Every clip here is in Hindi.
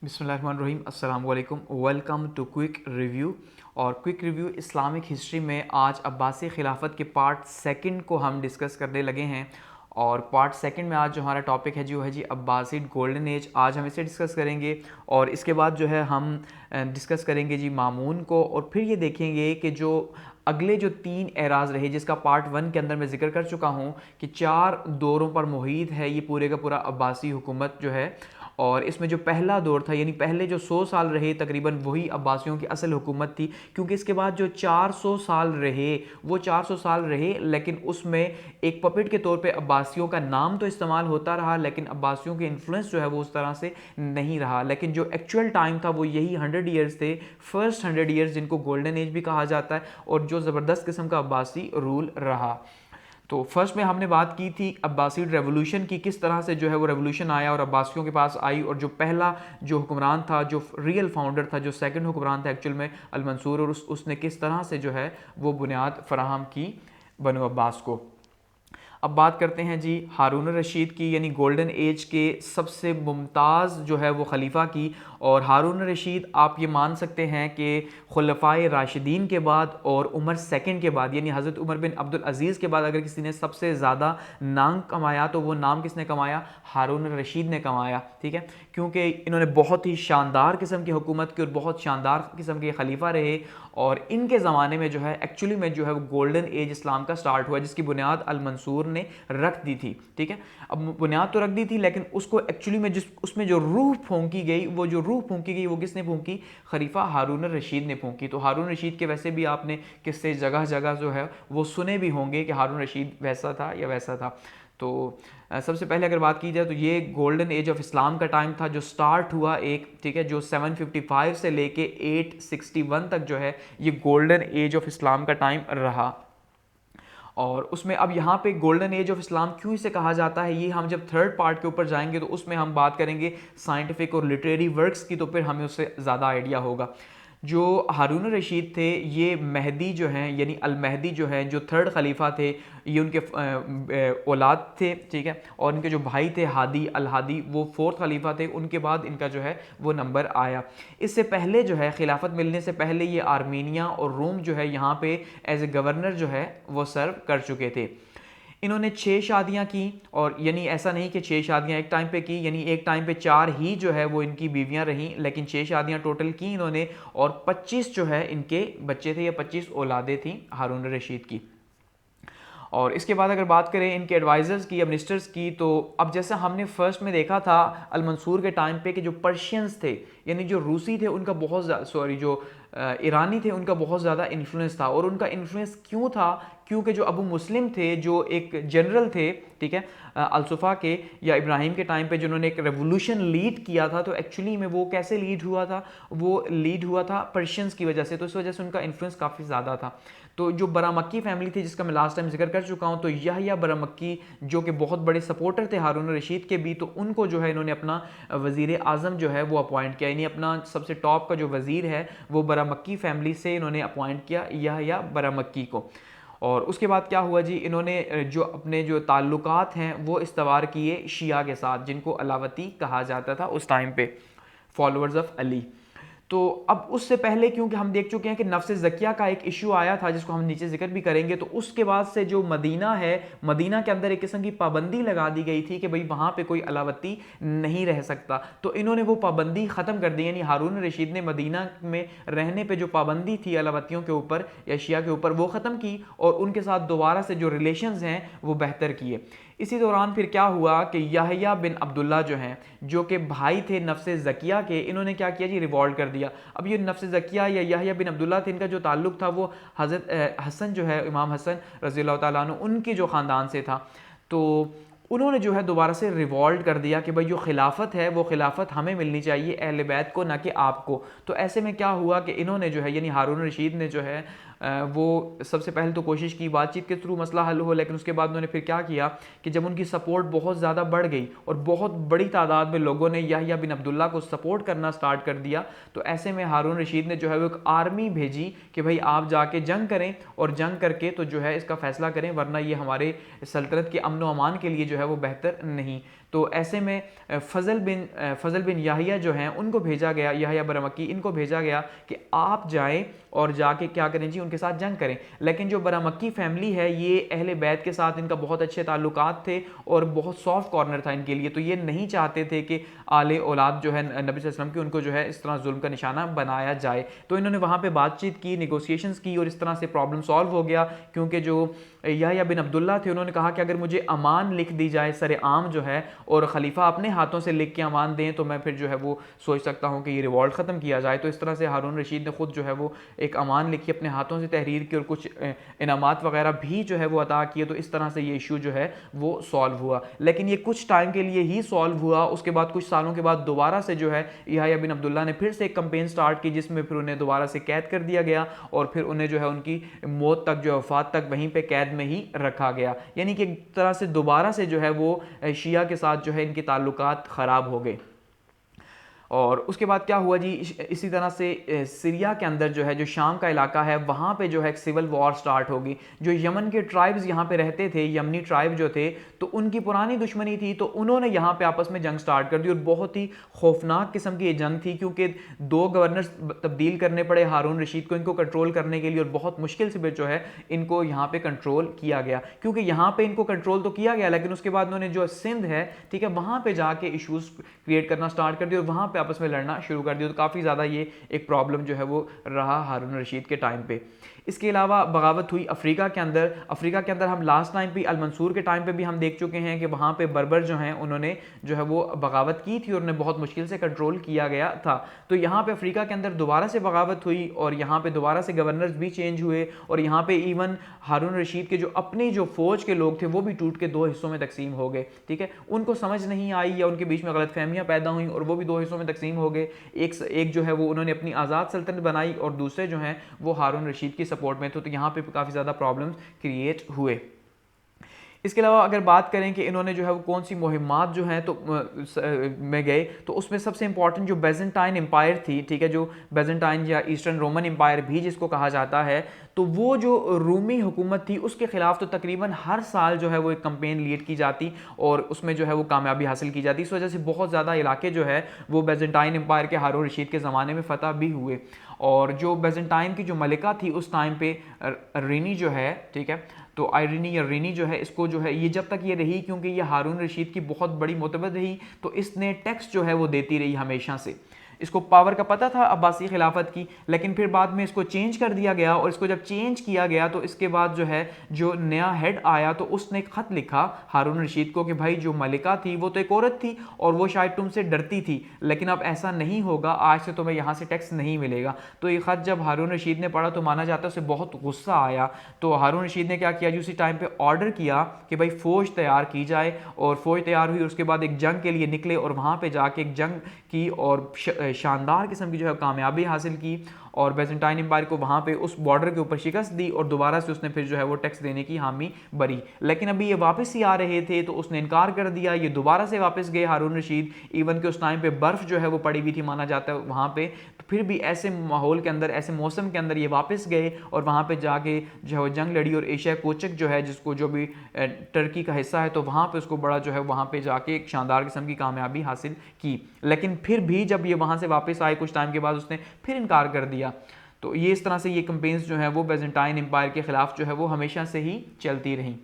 बिस्मिल्लाहिर्रहमानिर्रहीम, अस्सलाम वालेकुम। Welcome to quick review. और क्विक रिव्यू इस्लामिक हिस्ट्री में आज अब्बासी खिलाफत के पार्ट सेकंड को हम डिस्कस करने लगे हैं। और पार्ट सेकंड में आज जो हमारा टॉपिक है जो है जी अब्बासिड गोल्डन एज, आज हम इसे डिस्कस करेंगे। और इसके बाद जो है हम डिस्कस करेंगे जी मामून को, और फिर ये देखेंगे कि जो अगले जो 3 एराज रहे जिसका पार्ट 1 के अंदर मैं जिक्र कर चुका हूँ कि 4 दौरों पर मुहित है ये पूरे का पूरा अब्बासी हुकूमत जो है। और इसमें जो पहला दौर था यानी पहले जो 100 साल रहे तकरीबन वही अब्बासियों की असल हुकूमत थी, क्योंकि इसके बाद जो 400 साल रहे वो 400 साल रहे, लेकिन उसमें एक पपेट के तौर पे अब्बासियों का नाम तो इस्तेमाल होता रहा, लेकिन अब्बासियों के इन्फ्लुएंस जो है वो उस तरह से नहीं रहा। लेकिन जो एक्चुअल टाइम था वो यही 100 ईयर्स थे, फर्स्ट 100 ईयर्स जिनको गोल्डन एज भी कहा जाता है, और जो ज़बरदस्त किस्म का अब्बासी रूल रहा। तो फर्स्ट में हमने बात की थी अब्बासीड रेवोल्यूशन की, किस तरह से जो है वो रेवोल्यूशन आया और अब्बासियों के पास आई, और जो पहला जो हुक्मरान था, जो रियल फाउंडर था, जो सेकंड हुक्मरान था एक्चुअल में अल-मंसूर, और उसने किस तरह से जो है वो बुनियाद फराहम की बनु अब्बास को। अब बात करते हैं जी हारून रशीद की, यानी गोल्डन एज के सबसे मुमताज़ जो है वो खलीफा की। और हारून रशीद आप ये मान सकते हैं कि खुलफाए राशिदीन के बाद और उमर सेकंड के बाद, यानी हज़रत उमर बिन अब्दुल अज़ीज़ के बाद अगर किसी ने सबसे ज़्यादा नाम कमाया तो वो नाम किसने कमाया? हारून रशीद ने कमाया। ठीक है, क्योंकि इन्होंने बहुत ही शानदार किस्म की हुकूमत की और बहुत शानदार किस्म के खलीफा रहे। और इनके ज़माने में जो है एक्चुअली में जो है वो गोल्डन एज इस्लाम का स्टार्ट हुआ, जिसकी बुनियाद अल मंसूर ने रख दी थी। ठीक है, अब बुनियाद तो रख दी थी, लेकिन उसको एक्चुअली में जिस उसमें जो रूह फूंकी गई, वो जो रूह फूंकी गई वो किसने फूंकी? खलीफा हारून रशीद ने फूंकी। तो हारून रशीद के वैसे भी आपने किस्से जगह जगह जो है वो सुने भी होंगे कि हारून रशीद वैसा था या वैसा था। तो सबसे पहले अगर बात की जाए तो ये गोल्डन एज ऑफ इस्लाम का टाइम था जो स्टार्ट हुआ एक, ठीक है, जो 755 से लेके 861 तक जो है ये गोल्डन एज ऑफ इस्लाम का टाइम रहा। और उसमें अब यहाँ पे गोल्डन एज ऑफ इस्लाम क्यों इसे कहा जाता है, ये हम जब थर्ड पार्ट के ऊपर जाएंगे तो उसमें हम बात करेंगे साइंटिफिक और लिटरेरी वर्क्स की, तो फिर हमें उससे ज़्यादा आइडिया होगा। जो हारून रशीद थे ये महदी जो हैं, यानी अल महदी जो है, जो थर्ड खलीफा थे, ये उनके औलाद थे। ठीक है, और इनके जो भाई थे हादी अल हादी वो फोर्थ खलीफा थे, उनके बाद इनका जो है वो नंबर आया। इससे पहले जो है खिलाफत मिलने से पहले ये आर्मीनिया और रोम जो है यहाँ पे एज ए गवर्नर जो है वो सर्व कर चुके थे। इन्होंने 6 शादियां की, और यानी ऐसा नहीं कि 6 शादियां एक टाइम पे की, यानी एक टाइम पे 4 ही जो है वो इनकी बीवियां रहीं, लेकिन 6 शादियां टोटल की इन्होंने, और 25 जो है इनके बच्चे थे या 25 औलादे थी हारून रशीद की। और इसके बाद अगर बात करें इनके एडवाइज़र्स की या मिनिस्टर्स की, तो अब जैसा हमने फर्स्ट में देखा था अल मंसूर के टाइम पे कि जो पर्शियंस थे यानी जो रूसी थे उनका बहुत सॉरी जो ईरानी थे उनका बहुत ज़्यादा इन्फ्लुएंस था। और उनका इन्फ्लुएंस क्यों था? क्योंकि जो अबू मुस्लिम थे जो एक जनरल थे, ठीक है, अलसुफा के या इब्राहिम के टाइम पे जिन्होंने एक रेवोल्यूशन लीड किया था, तो एक्चुअली में वो कैसे लीड हुआ था? वो लीड हुआ था पर्शियंस की वजह से, तो इस वजह से उनका इन्फ्लुएंस काफ़ी ज़्यादा था। तो जो बरामक्की फैमिली थी जिसका मैं लास्ट टाइम जिक्र कर चुका हूँ, तो यहया बरामक्की जो कि बहुत बड़े सपोर्टर थे हारून रशीद के भी, तो उनको जो है इन्होंने अपना वज़ीर आज़म जो है वो अपॉइंट किया, यानी अपना सबसे टॉप का जो वज़ीर है वो बरामक्की फैमिली से इन्होंने अपॉइंट किया यहया बरामक्की को। और उसके बाद क्या हुआ जी, इन्होंने जो अपने जो ताल्लुकात हैं वो इस्तवार किए शिया के साथ, जिनको अलावती कहा जाता था उस टाइम पे, फॉलोअर्स ऑफ अली। तो अब उससे पहले क्योंकि हम देख चुके हैं कि नफ्स ज़किया का एक इशू आया था जिसको हम नीचे जिक्र भी करेंगे, तो उसके बाद से जो मदीना है, मदीना के अंदर एक किस्म की पाबंदी लगा दी गई थी कि भाई वहाँ पे कोई अलावती नहीं रह सकता। तो इन्होंने वो पाबंदी ख़त्म कर दी, यानी हारून रशीद ने मदीना में रहने पे जो पाबंदी थी अलावतियों के ऊपर या शिया के ऊपर वो ख़त्म की, और उनके साथ दोबारा से जो रिलेशंस हैं वो बेहतर किए। इसी दौरान फिर क्या हुआ कि यहया बिन अब्दुल्ला जो हैं, जो कि भाई थे नफ्स ज़किया के, इन्होंने क्या किया जी, रिवॉल्ट कर दिया। अब ये नफ्स ज़किया या यहया बिन अब्दुल्ला थे, इनका जो ताल्लुक था वो हज़रत हसन जो है, इमाम हसन रज़ी अल्लाह तआला अन्हु उनके जो ख़ानदान से था। तो उन्होंने जो है दोबारा से रिवॉल्ट कर दिया कि भाई जो खिलाफत है वो खिलाफत हमें मिलनी चाहिए अहले बैत को, ना कि आपको। तो ऐसे में क्या हुआ कि इन्होंने जो है यानी हारून रशीद ने जो है वो सबसे पहले तो कोशिश की बातचीत के थ्रू मसला हल हो, लेकिन उसके बाद उन्होंने फिर क्या किया कि जब उनकी सपोर्ट बहुत ज़्यादा बढ़ गई और बहुत बड़ी तादाद में लोगों ने यहया बिन अब्दुल्ला को सपोर्ट करना स्टार्ट कर दिया, तो ऐसे में हारून रशीद ने जो है वो एक आर्मी भेजी कि भाई आप जाके जंग करें, और जंग करके तो जो है इसका फैसला करें, वरना ये हमारे सल्तनत के अमन व अमान के लिए जो है वो बेहतर नहीं। तो ऐसे में फ़ज़ल बिन याहिया जो हैं उनको भेजा गया, याहिया बरमक्की, इनको भेजा गया कि आप जाएं और जाके क्या करें जी, उनके साथ जंग करें। लेकिन जो बरमक्की फैमिली है ये अहले बैत के साथ इनका बहुत अच्छे ताल्लुकात थे और बहुत सॉफ्ट कॉर्नर था इनके लिए, तो ये नहीं चाहते थे कि आले औलाद जो है नबी सल्लल्लाहु अलैहि वसल्लम की उनको जो है इस तरह जुल्म का निशाना बनाया जाए। तो इन्होंने वहाँ पे बातचीत की, निगोसिएशंस की और इस तरह से प्रॉब्लम सॉल्व हो गया। क्योंकि जो याहिया बिन अब्दुल्ला थे उन्होंने कहा कि अगर मुझे अमान लिख दी जाए सरे आम जो है और खलीफा अपने हाथों से लिख के अमान दें तो मैं फिर जो है वो सोच सकता हूँ कि ये रिवॉल्ट ख़त्म किया जाए। तो इस तरह से हारून रशीद ने खुद जो है वो एक अमान लिखी, अपने हाथों से तहरीर की और कुछ इनामात वगैरह भी जो है वो अता किए। तो इस तरह से ये इशू जो है वो सॉल्व हुआ, लेकिन ये कुछ टाइम के लिए ही सॉल्व हुआ। उसके बाद कुछ सालों के बाद दोबारा से जो है याहिया बिन अब्दुल्ला ने फिर से एक कंपेन स्टार्ट की जिसमें फिर उन्हें दोबारा से कैद कर दिया गया और फिर उन्हें जो है उनकी मौत तक, जो वफात तक वहीं पे कैद में ही रखा गया। यानी कि एक तरह से दोबारा से जो है वो शिया के साथ जो है इनके ताल्लुकात ख़राब हो गए। और उसके बाद क्या हुआ जी, इसी तरह से सीरिया के अंदर जो है, जो शाम का इलाका है, वहाँ पे जो है एक सिविल वॉर स्टार्ट होगी। जो यमन के ट्राइब्स यहाँ पे रहते थे, यमनी ट्राइब जो थे, तो उनकी पुरानी दुश्मनी थी, तो उन्होंने यहाँ पे आपस में जंग स्टार्ट कर दी और बहुत ही खौफनाक किस्म की ये जंग थी क्योंकि 2 गवर्नर्स तब्दील करने पड़े हारून रशीद को इनको कंट्रोल करने के लिए और बहुत मुश्किल से जो है इनको यहाँ पे कंट्रोल किया गया। क्योंकि यहाँ पे इनको कंट्रोल तो किया गया लेकिन उसके बाद उन्होंने जो सिंध है, ठीक है, वहाँ पे जाके इशूज़ क्रिएट करना स्टार्ट कर दिया और वहाँ पे आपस में लड़ना शुरू कर दिया। तो काफ़ी ज़्यादा ये एक प्रॉब्लम जो है वो रहा हारून रशीद के टाइम पे। इसके अलावा बगावत हुई अफ्रीका के अंदर हम लास्ट टाइम पे अल मंसूर के टाइम पे भी हम देख चुके हैं कि वहाँ पे बर्बर जो हैं उन्होंने जो है वो बगावत की थी और उन्हें बहुत मुश्किल से कंट्रोल किया गया था। तो यहाँ पे अफ्रीका के अंदर दोबारा से बगावत हुई और यहाँ पे दोबारा से गवर्नर्स भी चेंज हुए और यहाँ पे इवन हारून रशीद के जो अपने जो फौज के लोग थे वो भी टूट के 2 हिस्सों में तकसीम हो गए। ठीक है, उनको समझ नहीं आई या उनके बीच में गलतफहमियां पैदा हुई और वो भी 2 हिस्सों में तकसीम हो गए। एक जो है वो उन्होंने अपनी आज़ाद सल्तनत बनाई और दूसरे जो हैं वो हारून रशीद की सपोर्ट में थे। तो यहाँ पे काफ़ी ज़्यादा प्रॉब्लम्स क्रिएट हुए। इसके अलावा अगर बात करें कि इन्होंने जो है वो कौन सी मुहिमात जो हैं तो में गए, तो उसमें सबसे इंपॉर्टेंट जो बेजेंटाइन एम्पायर थी, ठीक है, जो बेजेंटाइन या ईस्टर्न रोमन एम्पायर भी जिसको कहा जाता है, तो वो जो रूमी हुकूमत थी उसके ख़िलाफ़ तो तकरीबन हर साल जो है वो एक कंपेन लीड की जाती और उसमें जो है वो कामयाबी हासिल की जाती। इस वजह से बहुत ज़्यादा इलाके जो है वो बेजेंटाइन एम्पायर के हारून रशीद के ज़माने में फ़तह भी हुए। और जो बेजेंटाइन की जो मलिका थी उस टाइम पे रीनी जो है, ठीक है, तो आयरीनी या रीनी जो है, इसको जो है ये जब तक ये रही क्योंकि ये हारून रशीद की बहुत बड़ी मोतबद रही, तो इसने टैक्स जो है वो देती रही हमेशा से। इसको पावर का पता था अब्बासी खिलाफत की, लेकिन फिर बाद में इसको चेंज कर दिया गया और इसको जब चेंज किया गया तो इसके बाद जो है जो नया हेड आया तो उसने ख़त लिखा हारून रशीद को कि भाई जो मलिका थी वो तो एक औरत थी और वो शायद तुमसे डरती थी, लेकिन अब ऐसा नहीं होगा, आज से तुम्हें यहाँ से टैक्स नहीं मिलेगा। तो ये ख़त जब हारून रशीद ने पढ़ा तो माना जाता है उसे बहुत गुस्सा आया। तो हारून रशीद ने क्या किया जी, उसी टाइम पर ऑर्डर किया कि भाई फ़ौज तैयार की जाए और फ़ौज तैयार हुई। उसके बाद एक जंग के लिए निकले और वहाँ पर जाके एक जंग की और शानदार किस्म की जो है कामयाबी हासिल की और बेजेंटाइन एम्पायर को वहाँ पे उस बॉर्डर के ऊपर शिकस्त दी और दोबारा से उसने फिर जो है वो टैक्स देने की हामी भरी। लेकिन अभी ये वापस ही आ रहे थे तो उसने इनकार कर दिया, ये दोबारा से वापस गए हारून रशीद। इवन कि उस टाइम पे बर्फ़ जो है वो पड़ी हुई थी माना जाता है वहाँ पे, तो फिर भी ऐसे माहौल के अंदर, ऐसे मौसम के अंदर ये वापस गए और वहाँ पर जाके जो है वो जंग लड़ी और एशिया कोचक जो है जिसको जो भी टर्की का हिस्सा है तो वहाँ पर उसको बड़ा जो है वहाँ पर जाके एक शानदार किस्म की कामयाबी हासिल की। लेकिन फिर भी जब ये वहाँ से वापस आए कुछ टाइम के बाद उसने फिर इनकार कर दिया। तो ये इस तरह से ये कंपेन्स जो है वो बेजेंटाइन एम्पायर के ख़िलाफ़ जो है वो हमेशा से ही चलती रहीं।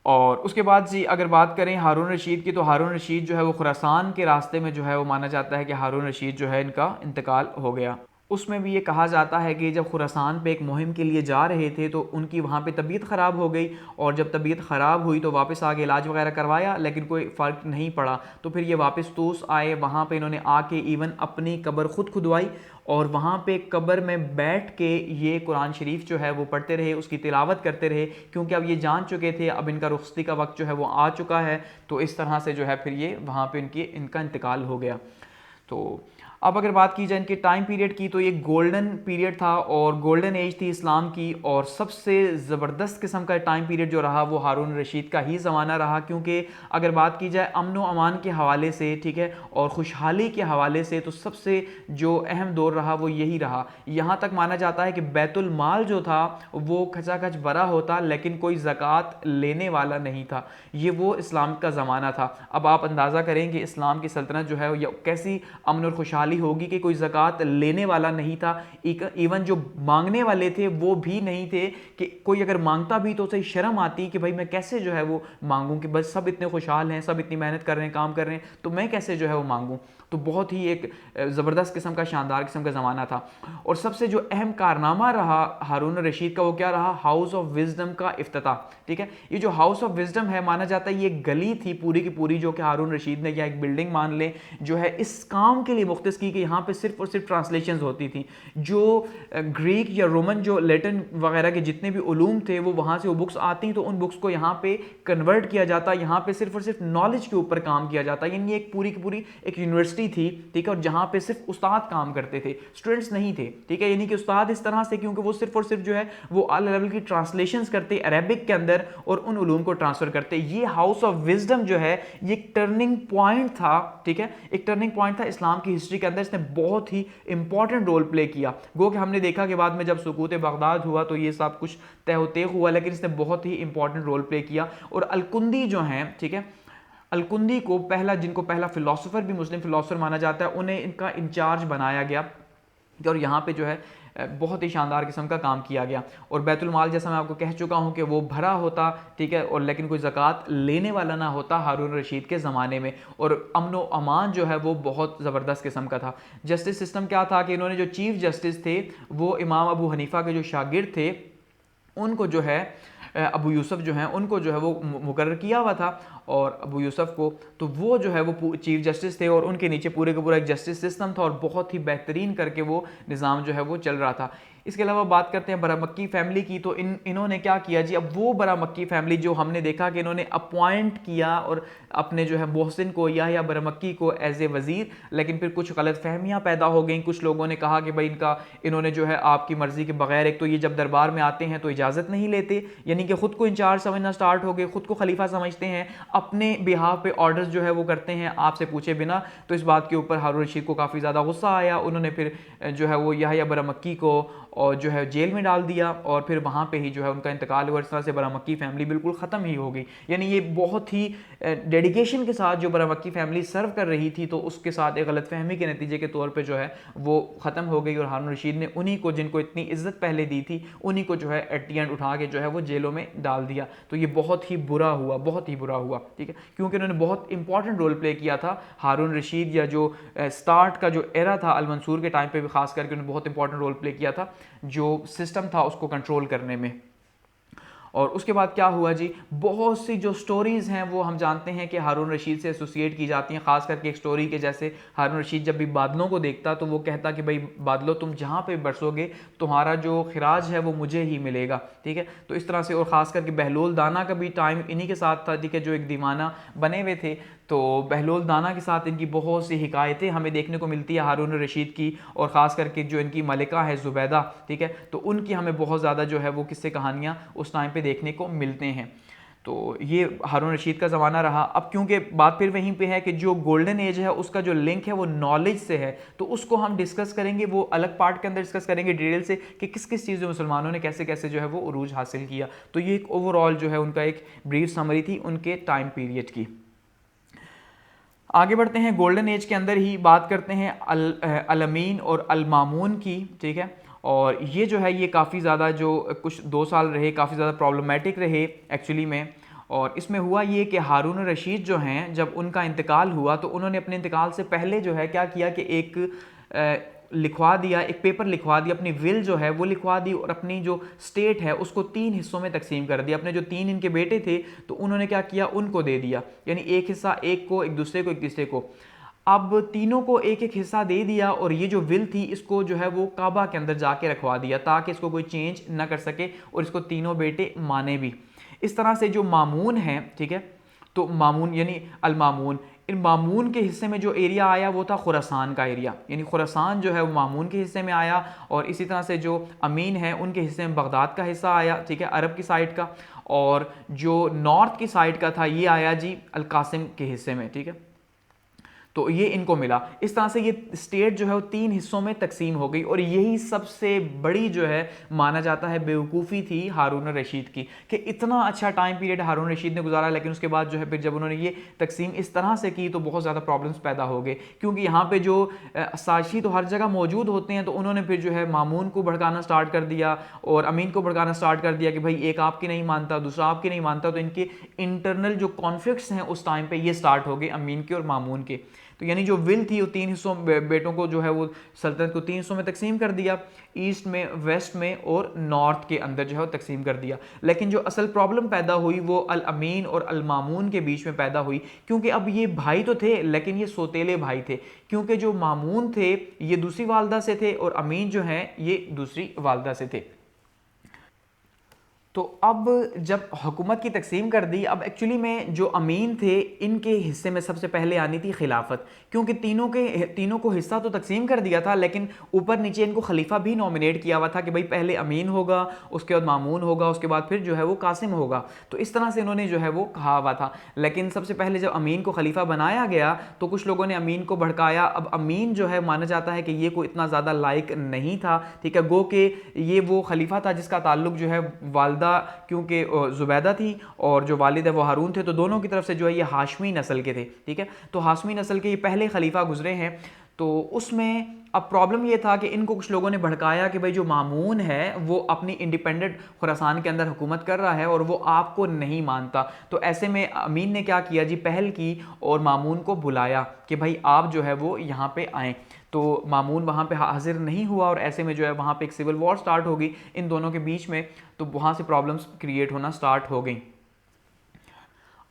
और उसके बाद जी अगर बात करें हारून रशीद की, तो हारून रशीद जो है वो खुरासान के रास्ते में जो है वो माना जाता है कि हारून रशीद जो है इनका इंतकाल हो गया। उसमें भी ये कहा जाता है कि जब खुरासान पे एक मुहिम के लिए जा रहे थे तो उनकी वहाँ पे तबीयत ख़राब हो गई और जब तबीयत ख़राब हुई तो वापस आके इलाज वगैरह करवाया लेकिन कोई फ़र्क नहीं पड़ा। तो फिर ये वापस तूस आए, वहाँ पे इन्होंने आके इवन अपनी कब्र खुद खुदवाई और वहाँ पे कब्र में बैठ के ये कुरान शरीफ जो है वो पढ़ते रहे, उसकी तिलावत करते रहे, क्योंकि अब ये जान चुके थे अब इनका रुखसती का वक्त जो है वो आ चुका है। तो इस तरह से जो है फिर ये वहाँ पर इनका इंतकाल हो गया। तो अब अगर बात की जाए इनके टाइम पीरियड की, तो ये गोल्डन पीरियड था और गोल्डन एज थी इस्लाम की, और सबसे ज़बरदस्त किस्म का टाइम पीरियड जो रहा वो हारून रशीद का ही ज़माना रहा, क्योंकि अगर बात की जाए अमन व अमान के हवाले से, ठीक है, और खुशहाली के हवाले से, तो सबसे जो अहम दौर रहा वो यही रहा। यहाँ तक माना जाता है कि बैतुल माल जो था वो खचाखच भरा होता, लेकिन कोई ज़कात लेने वाला नहीं था। ये वो इस्लाम का ज़माना था। अब आप अंदाज़ा करें कि इस्लाम की सल्तनत जो है कैसी अमन और खुशहाली होगी कि कोई ज़कात लेने वाला नहीं था। इवन जो मांगने वाले थे वो भी नहीं थे, कि कोई अगर मांगता भी तो उसे शर्म आती कि भाई मैं कैसे जो है वो मांगूं, कि बस सब इतने खुशहाल हैं, सब इतनी मेहनत कर रहे हैं, काम कर रहे हैं, तो मैं कैसे जो है वो मांगूं। तो बहुत ही एक ज़बरदस्त किस्म का, शानदार किस्म का ज़माना था। और सबसे जो अहम कारनामा रहा हारून रशीद का वो क्या रहा, हाउस ऑफ विजडम का इफ्तिताह। ठीक है, ये जो हाउस ऑफ विजडम है, माना जाता है ये गली थी पूरी की पूरी जो कि हारून रशीद ने, या एक बिल्डिंग मान ले, जो है इस काम के लिए मुख्तस की कि यहाँ पे सिर्फ और सिर्फ ट्रांसलेशन होती थी। जो ग्रीक या रोमन जो लैटिन वगैरह के जितने भी उलूम थे वो वहाँ से वो बुक्स आती, तो उन बुक्स को यहाँ पे कन्वर्ट किया जाता, यहाँ पे सिर्फ और सिर्फ नॉलेज के ऊपर काम किया जाता। यानी एक पूरी की पूरी एक यूनिवर्सिटी थी, ठीक है, और जहाँ पे सिर्फ उस्ताद काम करते थे, स्टूडेंट्स नहीं थे। ठीक है, यानी कि उस्ताद इस तरह से, क्योंकि वो सिर्फ और सिर्फ जो है वो आला लेवल की ट्रांसलेशंस करते अरेबिक के अंदर और उन उलूम को ट्रांसफर करते। ये हाउस ऑफ विजडम जो है ये एक टर्निंग पॉइंट था। ठीक है, एक टर्निंग पॉइंट था इस्लाम की हिस्ट्री के अंदर। इसने बहुत ही इंपॉर्टेंट रोल प्ले किया। गो कि हमने देखा कि बाद में जब सुकूत बगदाद हुआ तो ये सब कुछ तय हुआ, लेकिन इसने बहुत ही इंपॉर्टेंट रोल प्ले किया। और अलकुंदी जो हैं, ठीक है, अलकुंदी को पहला, जिनको पहला फिलोसोफर भी मुस्लिम फिलोसोफर माना जाता है, उन्हें इनका इंचार्ज बनाया गया, और यहाँ पे जो है बहुत ही शानदार किस्म का काम किया गया। और बैतुल माल जैसा मैं आपको कह चुका हूँ कि वो भरा होता, ठीक है, और लेकिन कोई ज़कात लेने वाला ना होता हारून रशीद के ज़माने में। और अमन व अमान जो है वो बहुत ज़बरदस्त किस्म का था। जस्टिस सिस्टम क्या था कि इन्होंने जो चीफ जस्टिस थे वो इमाम अबू हनीफ़ा के जो शागिर्द थे उनको जो है अबू यूसुफ जो हैं उनको जो है वो मुकर्रर किया हुआ था, और अबू यूसुफ को, तो वो जो है वो चीफ जस्टिस थे, और उनके नीचे पूरे का पूरा एक जस्टिस सिस्टम था, और बहुत ही बेहतरीन करके वो निज़ाम जो है वो चल रहा था। इसके अलावा बात करते हैं बरामक्की फैमिली की, तो इन्होंने क्या किया जी, अब वो बरामक्की फैमिली जो हमने देखा कि इन्होंने अपॉइंट किया और अपने जो है मोहसिन को या बरामक्की को एज ए वज़ीर, लेकिन फिर कुछ गलत फहमियाँ पैदा हो गई। कुछ लोगों ने कहा कि भाई इन्होंने जो है आपकी मर्ज़ी के बगैर, एक तो ये जब दरबार में आते हैं तो इजाज़त नहीं लेते, यानी कि ख़ुद को इंचार्ज समझना स्टार्ट हो गए, ख़ुद को खलीफा समझते हैं, अपने बिहाफ पे ऑर्डर्स जो है वो करते हैं आपसे पूछे बिना। तो इस बात के ऊपर हारून रशीद को काफ़ी ज़्यादा गुस्सा आया। उन्होंने फिर जो है वो यहया बरामक्की को और जो है जेल में डाल दिया, और फिर वहाँ पे ही जो है उनका इंतकाल हुआ। इस तरह से बरामक्की फैमिली बिल्कुल ख़त्म ही हो गई। यानी ये बहुत ही डेडिकेशन के साथ जो बरामक्की फैमिली सर्व कर रही थी, तो उसके साथ एक गलतफहमी के नतीजे के तौर पे जो है वो ख़त्म हो गई, और हारून रशीद ने उन्हीं को, जिनको इतनी इज्जत पहले दी थी, उन्हीं को जो है एट दी एंड उठा के जो है वो जेलों में डाल दिया। तो ये बहुत ही बुरा हुआ, बहुत ही बुरा हुआ। ठीक है, क्योंकि उन्होंने बहुत इंपॉर्टेंट रोल प्ले किया था हारून रशीद, या जो स्टार्ट का जो एरा था अल मंसूर के टाइम पे भी खास करके उन्होंने बहुत इंपॉर्टेंट रोल प्ले किया था जो सिस्टम था उसको कंट्रोल करने में। और उसके बाद क्या हुआ जी, बहुत सी जो स्टोरीज़ हैं वो हम जानते हैं कि हारून रशीद से एसोसिएट की जाती हैं। ख़ास करके एक स्टोरी के जैसे हारून रशीद जब भी बादलों को देखता तो वो कहता कि भाई बादलों तुम जहाँ पे बरसोगे तुम्हारा जो खिराज है वो मुझे ही मिलेगा। ठीक है, तो इस तरह से। और ख़ास करके बहलोल दाना का भी टाइम इन्हीं के साथ था, ठीक है, जो एक दीवाना बने हुए थे। तो बहलोल दाना के साथ इनकी बहुत सी हिकायतें हमें देखने को मिलती है हारून रशीद की, और ख़ास करके जो इनकी मलिका है ज़ुबैदा, ठीक है, तो उनकी हमें बहुत ज़्यादा जो है वो किस्से कहानियाँ उस टाइम पे देखने को मिलते हैं। तो ये हारून रशीद का ज़माना रहा। अब क्योंकि बात फिर वहीं पे है कि जो गोल्डन एज है उसका जो लिंक है वो नॉलेज से है, तो उसको हम डिस्कस करेंगे, वो अलग पार्ट के अंदर डिस्कस करेंगे डिटेल से कि किस किस चीज़ में मुसलमानों ने कैसे कैसे जो है वो उरूज हासिल किया। तो ये एक ओवरऑल जो है उनका एक ब्रीफ समरी थी उनके टाइम पीरियड की। आगे बढ़ते हैं, गोल्डन एज के अंदर ही बात करते हैं अल अमीन और अल मामून की। ठीक है, और ये जो है ये काफ़ी ज़्यादा जो कुछ 2 साल रहे, काफ़ी ज़्यादा प्रॉब्लमेटिक रहे एक्चुअली में। और इसमें हुआ ये कि हारून रशीद जो हैं जब उनका इंतकाल हुआ तो उन्होंने अपने इंतकाल से पहले जो है क्या किया कि एक लिखवा दिया, एक पेपर लिखवा दिया, अपनी विल जो है वो लिखवा दी, और अपनी जो स्टेट है उसको 3 हिस्सों में तकसीम कर दिया। अपने जो 3 इनके बेटे थे तो उन्होंने क्या किया, उनको दे दिया, यानी एक हिस्सा एक को, एक दूसरे को, एक तीसरे को। अब तीनों को एक एक हिस्सा दे दिया, और ये जो विल थी इसको जो है वो काबा के अंदर जाके रखवा दिया ताकि इसको कोई चेंज ना कर सके, और इसको तीनों बेटे माने भी। इस तरह से जो मामून है, ठीक है, तो मामून यानी अल मामून, इन मामून के हिस्से में जो एरिया आया वो था खुरासान का एरिया, यानी खुरासान जो है वो मामून के हिस्से में आया, और इसी तरह से जो अमीन है उनके हिस्से में बगदाद का हिस्सा आया, ठीक है, अरब की साइड का, और जो नॉर्थ की साइड का था ये आया जी अल कासिम के हिस्से में, ठीक है। तो ये इनको मिला। इस तरह से ये स्टेट जो है वो 3 हिस्सों में तकसीम हो गई, और यही सबसे बड़ी जो है माना जाता है बेवकूफ़ी थी हारून रशीद की, कि इतना अच्छा टाइम पीरियड हारून रशीद ने गुजारा, लेकिन उसके बाद जो है फिर जब उन्होंने ये तकसीम इस तरह से की तो बहुत ज़्यादा प्रॉब्लम्स पैदा हो गए, क्योंकि यहाँ पे जो साजिशी तो हर जगह मौजूद होते हैं, तो उन्होंने फिर जो है मामून को भड़काना स्टार्ट कर दिया और अमीन को भड़काना स्टार्ट कर दिया कि भाई एक आपकी नहीं मानता, दूसरा आपकी नहीं मानता, तो इनके इंटरनल जो कॉन्फ्लिक्ट्स हैं उस टाइम पे ये स्टार्ट हो गए अमीन के और मामून के। तो यानी जो विल थी वो 3 हिस्सों बेटों को जो है वो सल्तनत को 3 हिस्सों में तकसीम कर दिया, ईस्ट में, वेस्ट में और नॉर्थ के अंदर जो है वो तकसीम कर दिया। लेकिन जो असल प्रॉब्लम पैदा हुई वो अल अमीन और अल मामून के बीच में पैदा हुई, क्योंकि अब ये भाई तो थे लेकिन ये सौतेले भाई थे, क्योंकि जो मामून थे ये दूसरी वालदा से थे और अमीन जो हैं ये दूसरी वालदा से थे। तो अब जब हुकूमत की तकसीम कर दी, अब एक्चुअली में जो अमीन थे इनके हिस्से में सबसे पहले आनी थी खिलाफत, क्योंकि तीनों को हिस्सा तो तकसीम कर दिया था, लेकिन ऊपर नीचे इनको खलीफा भी नॉमिनेट किया हुआ था कि भाई पहले अमीन होगा, उसके बाद मामून होगा, उसके बाद फिर जो है वो कासिम होगा। तो इस तरह से इन्होंने जो है वो कहा हुआ था। लेकिन सबसे पहले जब अमीन को खलीफा बनाया गया तो कुछ लोगों ने अमीन को भड़काया। अब अमीन जो है माना जाता है कि ये कोई इतना ज़्यादा लायक नहीं था, ठीक है, गो के ये वो खलीफा था जिसका ताल्लुक जो है वालदा, क्योंकि जुबैदा थी और जो वालिद है वो हारून थे, तो दोनों की तरफ से जो है ये हाशमी नस्ल के थे, ठीक है। तो हाशमी नस्ल के ये पहले खलीफा गुजरे हैं। तो उसमें अब प्रॉब्लम ये था कि इनको कुछ लोगों ने भड़काया कि भाई जो मामून है वो अपनी इंडिपेंडेंट खुरासान के अंदर हुकूमत कर रहा है और वो आपको नहीं मानता। तो ऐसे में अमीन ने क्या किया जी, पहल की और मामून को बुलाया कि भाई आप जो है वो यहाँ पे आएँ। तो मामून वहाँ पे हाजिर नहीं हुआ और ऐसे में जो है वहाँ पे एक सिविल वॉर स्टार्ट हो गई इन दोनों के बीच में। तो वहाँ से प्रॉब्लम्स क्रिएट होना स्टार्ट हो गई।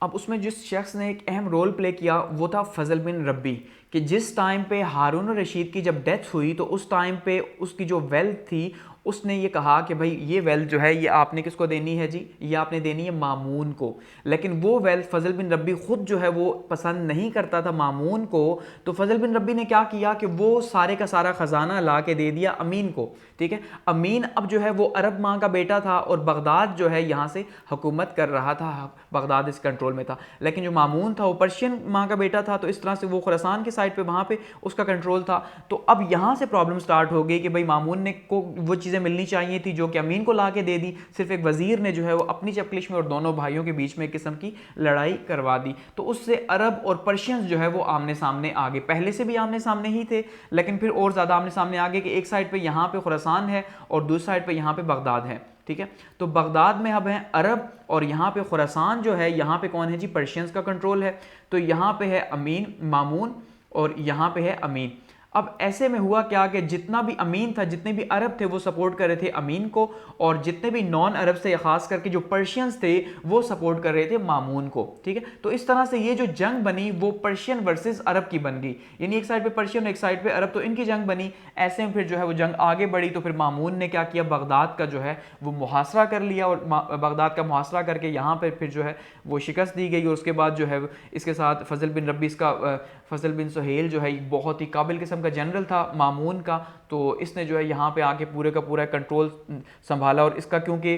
अब उसमें जिस शख्स ने एक अहम रोल प्ले किया वो था फजल बिन रब्बी, कि जिस टाइम पे हारून रशीद की जब डेथ हुई तो उस टाइम पे उसकी जो वेल्थ थी उसने ये कहा कि भाई ये वेल्थ जो है ये आपने किसको देनी है जी, ये आपने देनी है मामून को। लेकिन वो वेल्थ फजल बिन रब्बी खुद जो है वो पसंद नहीं करता था मामून को। तो फजल बिन रब्बी ने क्या किया कि वो सारे का सारा ख़जाना ला के दे दिया अमीन को, ठीक है। अमीन अब जो है वो अरब माँ का बेटा था और बगदाद जो है यहाँ से हुकूमत कर रहा था, बगदाद इस कंट्रोल में था। लेकिन जो मामून था वो पर्शियन माँ का बेटा था, तो इस तरह से वो खुरासान की साइड पे वहाँ पे उसका कंट्रोल था। तो अब यहाँ से प्रॉब्लम स्टार्ट हो गई कि भाई मामून ने को वो चीज़ें मिलनी चाहिए थी जो कि अमीन को ला के दे दी, सिर्फ एक वजीर ने जो है वो अपनी चपलिश में और दोनों भाइयों के बीच में एक किस्म की लड़ाई करवा दी। तो उससे अरब और पर्शियंस जो है वो आमने सामने आ गए, पहले से भी आमने सामने ही थे लेकिन फिर और ज़्यादा आमने सामने आ गए कि एक साइड पे यहाँ पे खुरासान है और दूसरी साइड पे यहाँ पे बगदाद है, ठीक है। तो बगदाद में अब है अरब और यहाँ पे खुरासान जो है यहाँ पे कौन है जी, पर्शियंस का कंट्रोल है। तो यहाँ पे है अमीन मामून और यहाँ पे है अमीन। अब ऐसे में हुआ क्या कि जितना भी अमीन था, जितने भी अरब थे वो सपोर्ट कर रहे थे अमीन को, और जितने भी नॉन अरब से खास करके जो पर्शियंस थे वो सपोर्ट कर रहे थे मामून को, ठीक है। तो इस तरह से ये जो जंग बनी वो पर्शियन वर्सेस अरब की बन गई, यानी एक साइड पे पर्शियन एक साइड पे अरब, तो इनकी जंग बनी। ऐसे में फिर जो है वो जंग आगे बढ़ी। तो फिर मामून ने क्या किया, बगदाद का जो है वो मुहासरा कर लिया और बगदाद का मुहासरा करके यहाँ पर फिर जो है वो शिकस्त दी गई। और उसके बाद जो है इसके साथ फजल बिन रब्बी, इसका फजल बिन सुहेल जो है बहुत ही काबिल किस्म का जनरल था मामून का, तो इसने जो है यहाँ पे आके पूरे का पूरा कंट्रोल संभाला। और इसका क्योंकि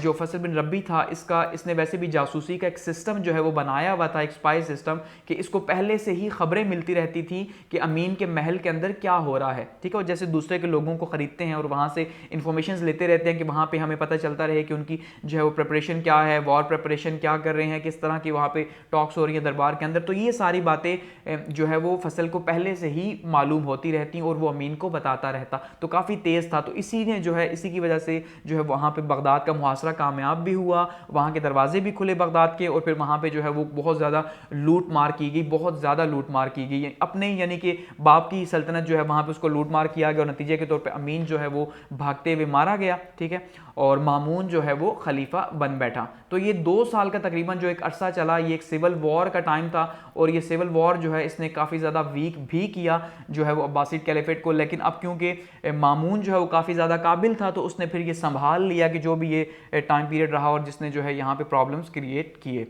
जो फजल बिन रब्बी था इसने वैसे भी जासूसी का एक सिस्टम जो है वो बनाया हुआ था, एक स्पाई सिस्टम, कि इसको पहले से ही खबरें मिलती रहती थी कि अमीन के महल के अंदर क्या हो रहा है, ठीक है। और जैसे दूसरे के लोगों को ख़रीदते हैं और वहाँ से इंफॉर्मेशन लेते रहते हैं कि वहाँ पर हमें पता चलता रहे कि उनकी जो है वो प्रिपरेशन क्या है, वॉर प्रिपरेशन क्या कर रहे हैं, किस तरह की वहाँ पर टॉक्स हो रही है दरबार के अंदर। तो ये सारी बातें जो है वो फसल को पहले से ही मालूम होती रहती और वो अमीन को बताता रहता। तो काफ़ी तेज़ था। तो इसी ने जो है इसी की वजह से जो है वहाँ पे बगदाद का मुहासरा कामयाब भी हुआ, वहाँ के दरवाजे भी खुले बगदाद के, और फिर वहाँ पे जो है वो बहुत ज़्यादा लूट मार की गई, बहुत ज़्यादा लूट मार की गई अपने, यानी कि बाप की सल्तनत जो है वहाँ पे उसको लूट मार किया गया और नतीजे के तौर पे अमीन जो है वो भागते हुए मारा गया, ठीक है। और मामून जो है वो खलीफा बन बैठा। तो ये 2 साल का तकरीबन जो एक अरसा चला, ये एक सिविल वॉर का टाइम था और ये सिविल वॉर जो है इसने काफ़ी ज़्यादा वीक भी किया जो है वो अब्बासिड कैलिफेट को। लेकिन अब क्योंकि मामून जो है वो काफ़ी ज़्यादा काबिल था तो उसने फिर ये संभाल लिया कि जो भी ये टाइम पीरियड रहा और जिसने जो है यहाँ पे प्रॉब्लम्स क्रिएट किए।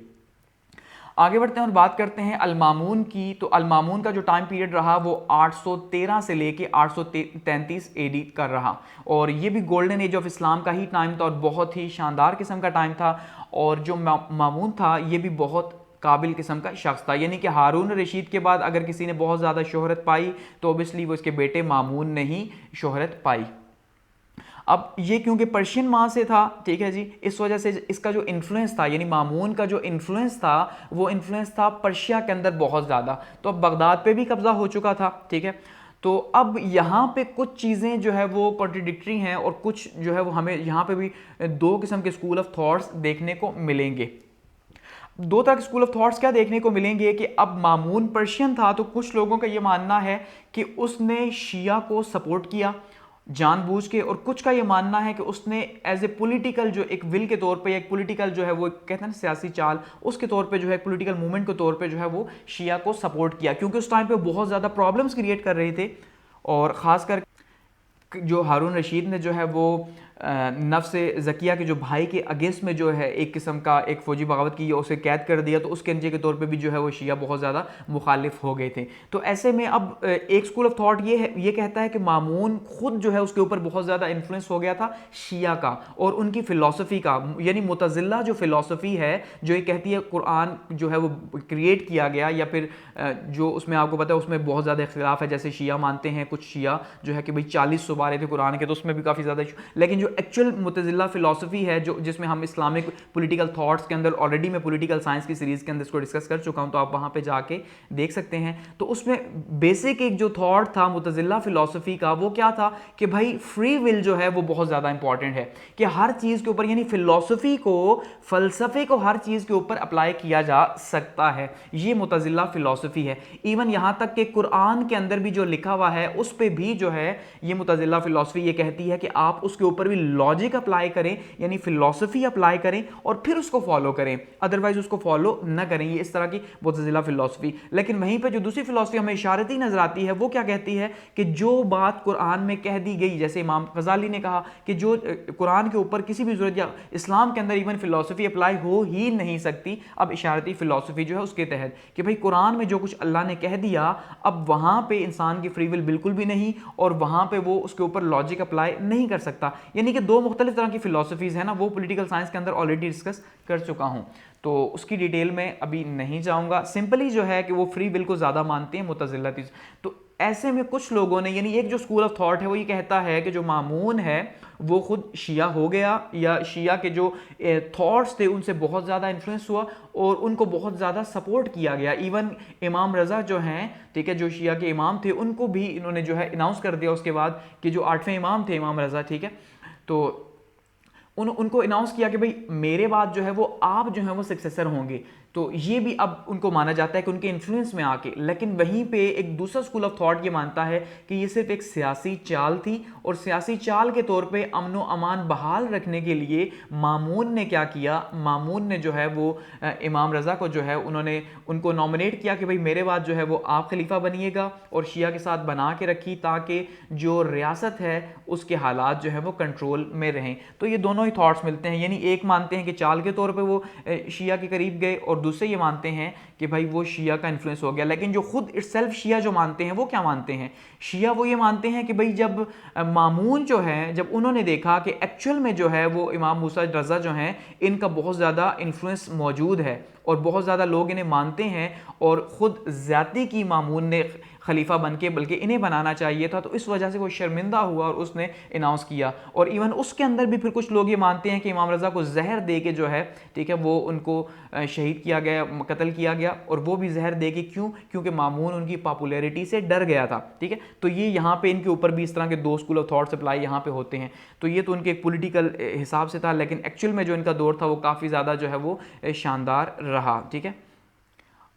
आगे बढ़ते हैं और बात करते हैं अल-मामून की। तो अल-मामून का जो टाइम पीरियड रहा वो 813 से लेके 833 एडी का रहा, और ये भी गोल्डन एज ऑफ इस्लाम का ही टाइम था और बहुत ही शानदार किस्म का टाइम था। और जो मामून था ये भी बहुत काबिल किस्म का शख्स था, यानी कि हारून रशीद के बाद अगर किसी ने बहुत ज़्यादा शोहरत पाई तो ओबियसली वो इसके बेटे मामून ने ही शोहरत पाई। अब ये क्योंकि पर्शियन माँ से था, ठीक है जी, इस वजह से इसका जो इन्फ्लुएंस था, यानी मामून का जो इन्फ्लुएंस था वो इन्फ्लुएंस था पर्शिया के अंदर बहुत ज़्यादा। तो अब बगदाद पे भी कब्जा हो चुका था, ठीक है। तो अब यहाँ पे कुछ चीज़ें जो है वो कॉन्ट्रडिक्टरी हैं और कुछ जो है वो हमें यहाँ पे भी दो किस्म के स्कूल ऑफ थॉट्स देखने को मिलेंगे। दो तरह के स्कूल ऑफ थॉट्स क्या देखने को मिलेंगे कि अब मामून पर्शियन था तो कुछ लोगों का ये मानना है कि उसने शिया को सपोर्ट किया जानबूझ के, और कुछ का ये मानना है कि उसने एज ए पॉलिटिकल जो एक विल के तौर पे, एक पॉलिटिकल जो है वो कहते हैं ना सियासी चाल, उसके तौर पे जो है पॉलिटिकल मूवमेंट के तौर पे जो है वो शिया को सपोर्ट किया, क्योंकि उस टाइम पे बहुत ज़्यादा प्रॉब्लम्स क्रिएट कर रहे थे। और ख़ासकर जो हारून रशीद ने जो है वो नफ्स ज़किया के जो भाई के अगेंस्ट में जो है एक किस्म का एक फ़ौजी बगावत की, उसे कैद कर दिया, तो उसके नतीजे के तौर पे भी जो है वो शिया बहुत ज़्यादा मुखालिफ हो गए थे। तो ऐसे में अब एक स्कूल ऑफ थॉट ये कहता है कि मामून खुद जो है उसके ऊपर बहुत ज़्यादा इन्फ्लुएंस हो गया था शिया का और उनकी फ़िलासफ़ी का, यानी मुतज़िला जो फ़िलासफ़ी है जो ये कहती है कुरान जो है वो क्रिएट किया गया, या फिर जो उसमें आपको पता है उसमें बहुत ज़्यादा इख्तिलाफ है। जैसे शिया मानते हैं, कुछ शिया जो है कि भाई 40 सुबारे थे कुरान के, तो उसमें भी काफ़ी ज़्यादा, लेकिन एक्चुअल मुतज़िला फ़िलासफ़ी है जो जिसमें हम इस्लामिक पॉलिटिकल थॉट्स के अंदर ऑलरेडी मैं पॉलिटिकल साइंस की सीरीज़ के अंदर इसको डिस्कस कर चुका हूं, तो आप वहां पे जाके देख सकते हैं। तो उसमें बेसिक एक जो थॉट था मुतज़िला फ़िलासफ़ी का वो क्या था कि भाई फ्री विल जो है वो बहुत ज़्यादा इंपॉर्टेंट है, कि हर चीज़ के ऊपर, यानी फ़िलासफ़ी को, फ़लसफ़े को हर चीज़ के ऊपर अप्लाई किया जा सकता है। ये मुतज़िला फ़िलासफ़ी है। इवन यहाँ तक कि कुरान के अंदर भी जो लिखा हुआ है उस पर भी जो है ये मुतज़िला फ़िलासफ़ी ये कहती है कि आप उसके ऊपर भी लॉजिक अप्लाई करें, यानी फिलॉसफी अप्लाई करें और फिर उसको फॉलो करें, अदरवाइज उसको फॉलो न करें। ये इस तरह की मुतज़िला फिलॉसफी। लेकिन वहीं पे जो दूसरी फिलॉसफी हमें इशारती नजर आती है वो क्या कहती है कि जो बात कुरान में कह दी गई, जैसे इमाम गजाली ने कहा कि जो कुरान के ऊपर किसी भी ज़रूरत या इस्लाम के अंदर इवन फिलॉसफी अप्लाई हो ही नहीं सकती, अब इशारती फिलॉसफी जो है उसके तहत कि भाई कुरान में जो कुछ अल्लाह ने कह दिया, अब वहां पे इंसान की फ्री विल बिल्कुल भी नहीं और वहां पे वो उसके ऊपर लॉजिक अप्लाई नहीं कर सकता। यानी कि दो मुख्तलिफ तरह की फिलॉसफीज है ना, वो पॉलिटिकल साइंस के अंदर ऑलरेडी डिस्कस कर चुका हूं, तो उसकी डिटेल में अभी नहीं जाऊंगा। सिंपली जो है कि वो फ्री विल को ज़्यादा मानते हैं मुतज़िला। तो ऐसे में कुछ लोगों ने, यानी एक जो स्कूल ऑफ थॉट है वो ये कहता है कि जो मामून है वो खुद शिया हो गया, या शिया के जो थॉट्स थे उनसे बहुत ज़्यादा इन्फ्लुएंस हुआ और उनको बहुत ज़्यादा सपोर्ट किया गया। इवन इमाम रज़ा जो हैं, ठीक है, जो शिया के इमाम थे, उनको भी इन्होंने जो है अनाउंस कर दिया उसके बाद कि जो 8वें इमाम थे इमाम रज़ा, ठीक है, तो उनको अनाउंस किया कि भाई मेरे बाद जो है वो आप जो है वो सक्सेसर होंगे। तो ये भी अब उनको माना जाता है कि उनके इन्फ्लुएंस में आके। लेकिन वहीं पे एक दूसरा स्कूल ऑफ थॉट ये मानता है कि ये सिर्फ एक सियासी चाल थी और सियासी चाल के तौर पे अमन व अमान बहाल रखने के लिए मामून ने क्या किया, मामून ने जो है वो इमाम रज़ा को जो है उन्होंने उनको नॉमिनेट किया कि भाई मेरे बाद जो है वो आप खलीफा बनिएगा, और शिया के साथ बना के रखी ताकि जो रियासत है उसके हालात जो है वो कंट्रोल में रहें। तो ये दोनों ही थॉट्स मिलते हैं, यानी एक मानते हैं कि चाल के तौर पे वो शिया के करीब गए और दूसरे ये मानते हैं कि भाई वो शिया का इन्फ्लुएंस हो गया। लेकिन जो खुद इटसेल्फ शिया जो मानते हैं वो क्या मानते हैं, शिया वो ये मानते हैं कि भाई जब मामून जो है, जब उन्होंने देखा कि एक्चुअल में जो है वो इमाम मूसा रज़ा जो हैं इनका बहुत ज़्यादा इन्फ्लुएंस मौजूद है और बहुत ज़्यादा लोग इन्हें मानते हैं और ख़ुद ज़्यादती की मामून ने खलीफा बन के, बल्कि इन्हें बनाना चाहिए था, तो इस वजह से वो शर्मिंदा हुआ और उसने अनाउंस किया। और इवन उसके अंदर भी फिर कुछ लोग ये मानते हैं कि इमाम रज़ा को जहर दे के जो है, ठीक है, वो उनको शहीद किया गया, कत्ल किया गया, और वो भी जहर दे के क्यों, क्योंकि मामून उनकी पॉपुलैरिटी से डर गया था, ठीक है। तो ये यहाँ पे इनके ऊपर भी इस तरह के दो स्कूल ऑफ थॉट अप्लाई यहाँ पे होते हैं। तो ये तो उनके एक पॉलिटिकल हिसाब से था, लेकिन एक्चुअल में जो इनका दौर था वो काफ़ी ज़्यादा जो है वो शानदार रहा, ठीक है।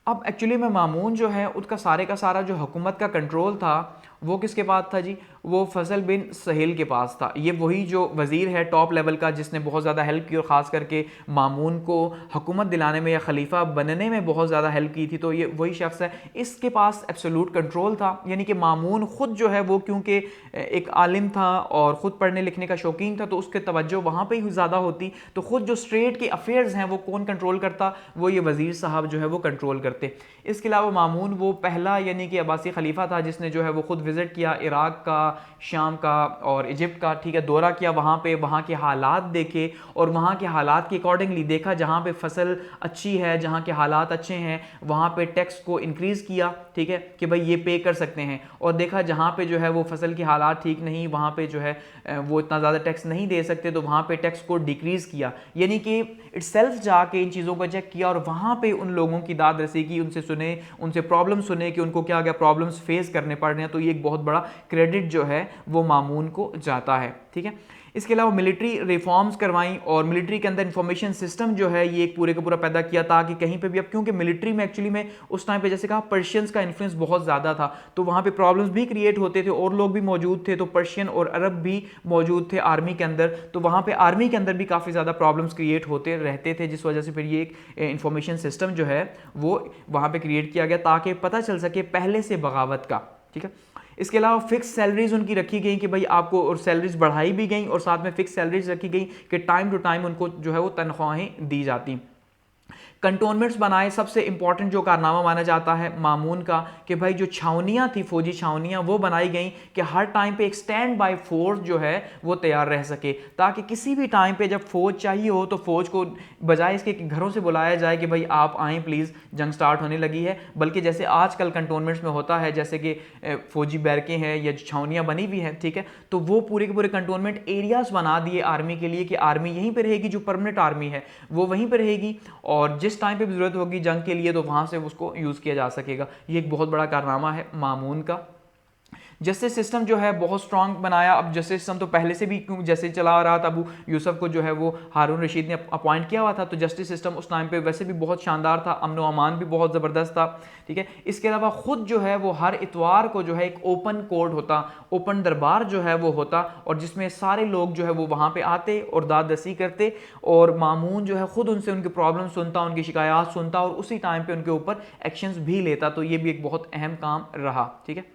अब एक्चुअली में मामून जो है उसका सारे का सारा जो हुकूमत का कंट्रोल था वो किसके पास था जी? वो फैसल बिन सहेल के पास था। ये वही जो वज़ीर है टॉप लेवल का जिसने बहुत ज़्यादा हेल्प की और ख़ास करके मामून को हुकूमत दिलाने में या खलीफा बनने में बहुत ज़्यादा हेल्प की थी, तो ये वही शख्स है। इसके पास एब्सोल्यूट कंट्रोल था, यानी कि मामून ख़ुद जो है वो क्योंकि एक आलिम था और ख़ुद पढ़ने लिखने का शौकीन था, तो उसके तवज्जो वहाँ पर ही ज़्यादा होती। तो ख़ुद जो स्टेट के अफेयर्स हैं वो कौन कंट्रोल करता? वो ये वज़ीर साहब जो है वो कंट्रोल करते। इसके अलावा मामून वो पहला यानी कि अब्बासी खलीफा था जिसने जो है वो खुद विज़िट किया इराक़ का, शाम का और इजिप्ट का, ठीक है, दौरा किया, वहाँ पे वहाँ के हालात देखे और वहाँ के हालात के अकॉर्डिंगली देखा जहाँ पे फसल अच्छी है, जहाँ के हालात अच्छे हैं, वहाँ पे टैक्स को इंक्रीज़ किया, ठीक है, कि भाई ये पे कर सकते हैं। और देखा जहाँ पे जो है वो फसल के हालात ठीक नहीं, वहाँ पे जो है वो इतना ज़्यादा टैक्स नहीं दे सकते, तो वहाँ पे टैक्स को डिक्रीज़ किया। यानी कि इटसेल्फ जाके इन चीज़ों को चेक किया और वहाँ पे उन लोगों की दाद रसी की, उनसे सुने, उनसे प्रॉब्लम सुने कि उनको क्या क्या प्रॉब्लम्स फेस करने पड़ रहे हैं। तो ये एक बहुत बड़ा क्रेडिट जो है वो मामून को जाता है, ठीक है। इसके अलावा मिलिट्री रिफॉर्म्स करवाई और मिलिट्री के अंदर इंफॉर्मेशन सिस्टम जो है ये एक पूरे का पूरा पैदा किया, ताकि कहीं पे भी, अब क्योंकि मिलिट्री में एक्चुअली में उस टाइम पे जैसे कहा पर्शियंस का इन्फ्लुएंस बहुत ज़्यादा था, तो वहाँ पे प्रॉब्लम्स भी क्रिएट होते थे और लोग भी मौजूद थे, तो पर्शियन और अरब भी मौजूद थे आर्मी के अंदर, तो वहाँ पे आर्मी के अंदर भी काफ़ी ज़्यादा प्रॉब्लम्स क्रिएट होते रहते थे, जिस वजह से फिर ये एक इंफॉर्मेशन सिस्टम जो है वो वहाँ पर क्रिएट किया गया ताकि पता चल सके पहले से बगावत का, ठीक है। इसके अलावा फिक्स सैलरीज उनकी रखी गई कि भाई आपको, और सैलरीज बढ़ाई भी गई और साथ में फिक्स सैलरीज रखी गई कि टाइम टू टाइम उनको जो है वो तनख्वाहें दी जाती। कंटोनमेंट्स बनाए, सबसे इंपॉर्टेंट जो कारनामा माना जाता है मामून का कि भाई जो छावनियाँ थी, फौजी छावनियाँ, वो बनाई गई कि हर टाइम पे एक स्टैंड बाय फोर्स जो है वो तैयार रह सके, ताकि किसी भी टाइम पे जब फौज चाहिए हो तो फौज को बजाय इसके घरों से बुलाया जाए कि भाई आप आएँ प्लीज़, जंग स्टार्ट होने लगी है, बल्कि जैसे आजकल कंटोनमेंट्स में होता है, जैसे कि फौजी बैरकें हैं या छावनियाँ बनी हुई हैं, ठीक है, तो वो पूरे के पूरे कंटोनमेंट एरियाज़ बना दिए आर्मी के लिए कि आर्मी यहीं पर रहेगी, जो परमानेंट आर्मी है वो वहीं पर रहेगी और जिस टाइम पे भी जरूरत होगी जंग के लिए तो वहां से उसको यूज किया जा सकेगा। ये एक बहुत बड़ा कारनामा है मामून का। जस्टिस सिस्टम जो है बहुत स्ट्रांग बनाया। अब जस्टिस सिस्टम तो पहले से भी जैसे चला रहा था, अबू यूसुफ को जो है वो हारून रशीद ने अपॉइंट किया हुआ था, तो जस्टिस सिस्टम उस टाइम पे वैसे भी बहुत शानदार था, अमन व अमान भी बहुत ज़बरदस्त था, ठीक है। इसके अलावा ख़ुद जो है वो हर इतवार को जो है एक ओपन कोर्ट होता, ओपन दरबार जो है वो होता और जिसमें सारे लोग जो है वो वहाँ पर आते और दाद रसी करते और मामून जो है ख़ुद उनसे उनकी प्रॉब्लम सुनता, उनकी शिकायत सुनता और उसी टाइम पर उनके ऊपर एक्शंस भी लेता। तो ये भी एक बहुत अहम काम रहा, ठीक है।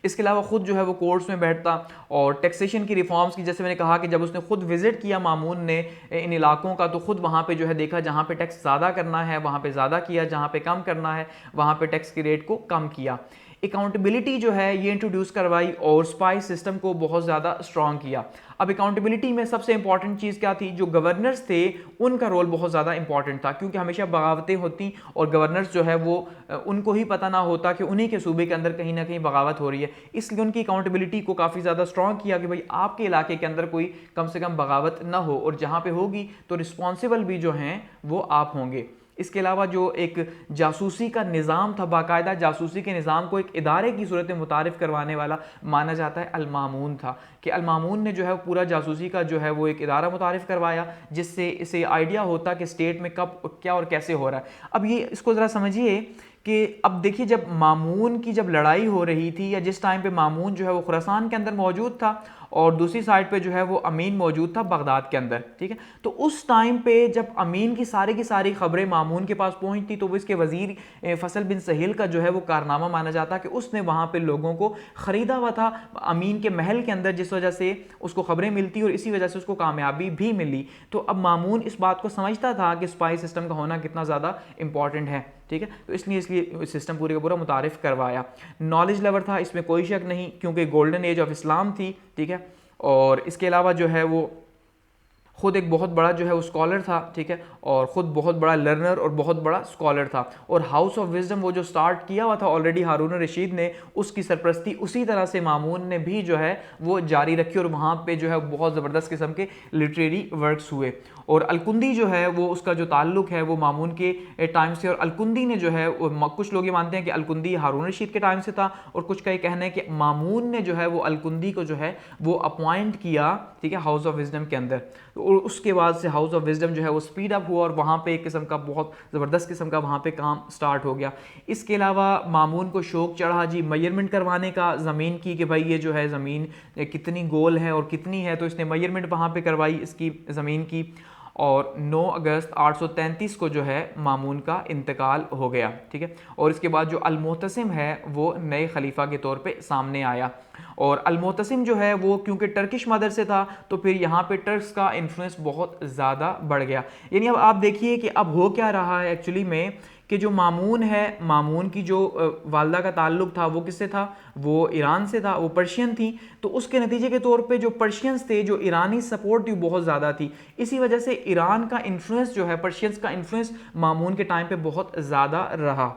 इसके अलावा खुद जो है वो कोर्ट्स में बैठता और टैक्सेशन की रिफॉर्म्स की, जैसे मैंने कहा कि जब उसने खुद विजिट किया मामून ने इन इलाकों का, तो खुद वहाँ पे जो है देखा जहाँ पे टैक्स ज़्यादा करना है वहाँ पे ज़्यादा किया, जहाँ पे कम करना है वहाँ पे टैक्स के रेट को कम किया। अकाउंटेबिलिटी जो है ये इंट्रोड्यूस करवाई और स्पाइस सिस्टम को बहुत ज़्यादा स्ट्रॉन्ग किया। अब अकाउंटेबिलिटी में सबसे इंपॉर्टेंट चीज़ क्या थी? जो गवर्नर्स थे उनका रोल बहुत ज़्यादा इंपॉर्टेंट था, क्योंकि हमेशा बगावतें होती और गवर्नर्स जो है वो उनको ही पता ना होता कि उन्हीं के सूबे के अंदर कहीं ना कहीं बगावत हो रही है, इसलिए उनकी अकाउंटेबिलिटी को काफ़ी ज़्यादा स्ट्रॉन्ग किया कि भाई आपके इलाके के अंदर कोई कम से कम बगावत ना हो और जहाँ पे होगी तो रिस्पॉन्सिबल भी जो हैं वो आप होंगे। इसके अलावा जो एक जासूसी का निज़ाम था, बाकायदा जासूसी के निज़ाम को एक इदारे की सूरत में मुतारिफ करवाने वाला माना जाता है अल-मामून था, कि अल-मामून ने जो है पूरा जासूसी का जो है वो एक इदारा मुतारिफ करवाया, जिससे इसे आइडिया होता कि स्टेट में कब क्या और कैसे हो रहा है। अब ये इसको ज़रा समझिए कि अब देखिए जब मामून की जब लड़ाई हो रही थी या जिस टाइम पे मामून जो है वो खुरासान के अंदर मौजूद था और दूसरी साइड पे जो है वो अमीन मौजूद था बगदाद के अंदर, ठीक है, तो उस टाइम पे जब अमीन की सारी खबरें मामून के पास पहुंचती तो वो इसके वजीर फैसल बिन सहेल का जो है वो कारनामा माना जाता कि उसने वहाँ पे लोगों को ख़रीदा हुआ था अमीन के महल के अंदर, जिस वजह से उसको खबरें मिलती और इसी वजह से उसको कामयाबी भी मिली। तो अब मामून इस बात को समझता था कि स्पाई सिस्टम का होना कितना ज़्यादा इंपॉर्टेंट है, ठीक है, तो इसलिए सिस्टम पूरे का पूरा मुतारिफ करवाया। नॉलेज लेवल था, इसमें कोई शक नहीं, क्योंकि गोल्डन एज ऑफ इस्लाम थी, ठीक है, और इसके अलावा जो है वो खुद एक बहुत बड़ा जो है वो स्कॉलर था, ठीक है, और ख़ुद बहुत बड़ा लर्नर और बहुत बड़ा स्कॉलर था। और हाउस ऑफ विजडम वो जो स्टार्ट किया हुआ था ऑलरेडी हारून रशीद ने, उसकी सरपरस्ती उसी तरह से मामून ने भी जो है वो जारी रखी और वहाँ पे जो है बहुत ज़बरदस्त किस्म के लिटरेरी वर्क्स हुए। और अलकुंदी जो है वो उसका जो ताल्लुक है वो मामून के टाइम से, और अलकुंदी ने जो है कुछ लोग ये मानते हैं कि अलकुंदी हारून रशीद के टाइम से था और कुछ का ये कहना है कि मामून ने जो है वो अलकुंदी को जो है वो अपॉइंट किया, ठीक है, हाउस ऑफ विजडम के अंदर। तो उसके बाद से हाउस ऑफ विजडम जो है वो स्पीड अप हुआ और वहाँ पे एक किस्म का बहुत ज़बरदस्त किस्म का वहाँ पे काम स्टार्ट हो गया। इसके अलावा मामून को शौक चढ़ा जी मेजरमेंट करवाने का ज़मीन की, कि भाई ये जो है ज़मीन कितनी गोल है और कितनी है, तो इसने मेजरमेंट वहाँ पे करवाई इसकी ज़मीन की। और 9 अगस्त 833 को जो है मामून का इंतकाल हो गया, ठीक है। और इसके बाद जो अल-मुअतसिम है वो नए खलीफा के तौर पे सामने आया। और अल-मुअतसिम जो है वो क्योंकि टर्किश मदर से था तो फिर यहाँ पे टर्क्स का इन्फ्लुएंस बहुत ज़्यादा बढ़ गया। यानी अब आप देखिए कि अब हो क्या रहा है एक्चुअली में, कि जो मामून है, मामून की जो वालदा का ताल्लुक था वो किससे था, वो ईरान से था, वो पर्शियन थी। तो उसके नतीजे के तौर पे जो पर्शियंस थे, जो ईरानी सपोर्ट थी बहुत ज़्यादा थी। इसी वजह से ईरान का इन्फ्लुएंस जो है, पर्शियंस का इन्फ्लुएंस मामून के टाइम पे बहुत ज़्यादा रहा।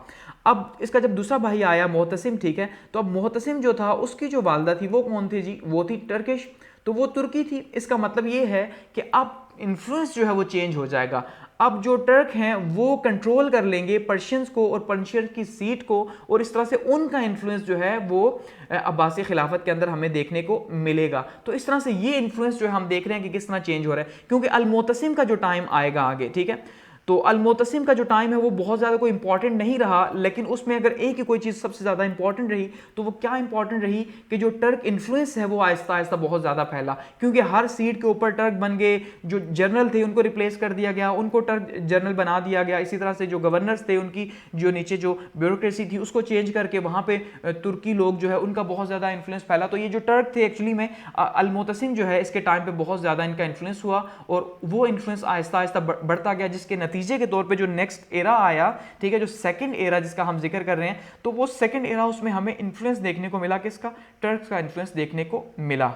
अब इसका जब दूसरा भाई आया मुअतसिम, ठीक है, तो अब मुअतसिम जो था उसकी जो वालदा थी वो कौन थी जी, वो थी टर्किश, तो वो तुर्की थी। इसका मतलब ये है कि अब इन्फ्लुएंस जो है वो चेंज हो जाएगा। अब जो टर्क हैं वो कंट्रोल कर लेंगे पर्शियंस को और पर्शियन की सीट को, और इस तरह से उनका इन्फ्लुएंस जो है वो अब्बासी खिलाफत के अंदर हमें देखने को मिलेगा। तो इस तरह से ये इन्फ्लुएंस जो है हम देख रहे हैं कि किस तरह चेंज हो रहा है, क्योंकि अल-मुअतसिम का जो टाइम आएगा आगे, ठीक है, तो अल-मुअतसिम का जो टाइम है वो बहुत ज़्यादा कोई इंपॉर्टेंट नहीं रहा, लेकिन उसमें अगर एक ही कोई चीज़ सबसे ज़्यादा इंपॉर्टेंट रही तो वो क्या इंपॉर्टेंट रही कि जो टर्क इन्फ्लुएंस है वो आहिस्ता आहिस्ता बहुत ज़्यादा फैला, क्योंकि हर सीट के ऊपर टर्क बन गए। जो जनरल थे उनको रिप्लेस कर दिया गया, उनको टर्क जनरल बना दिया गया। इसी तरह से जो गवर्नर्स थे उनकी जो नीचे जो ब्यूरोक्रेसी थी उसको चेंज करके वहाँ पे तुर्की लोग जो है उनका बहुत ज़्यादा इन्फ्लुएंस फैला। तो ये जो टर्क थे एक्चुअली में अल-मुअतसिम जो है इसके टाइम पे बहुत ज़्यादा इनका इन्फ्लुएंस हुआ, और वो इन्फ्लुएंस आहिस्ता आहिस्ता बढ़ता गया, जिसके नतीजे के तौर पे जो नेक्स्ट एरा आया, ठीक है, जो सेकंड एरा जिसका हम जिक्र कर रहे हैं, तो वो सेकंड एरा उसमें हमें इन्फ्लुएंस देखने को मिला, किसका, टर्क्स का इन्फ्लुएंस देखने को मिला।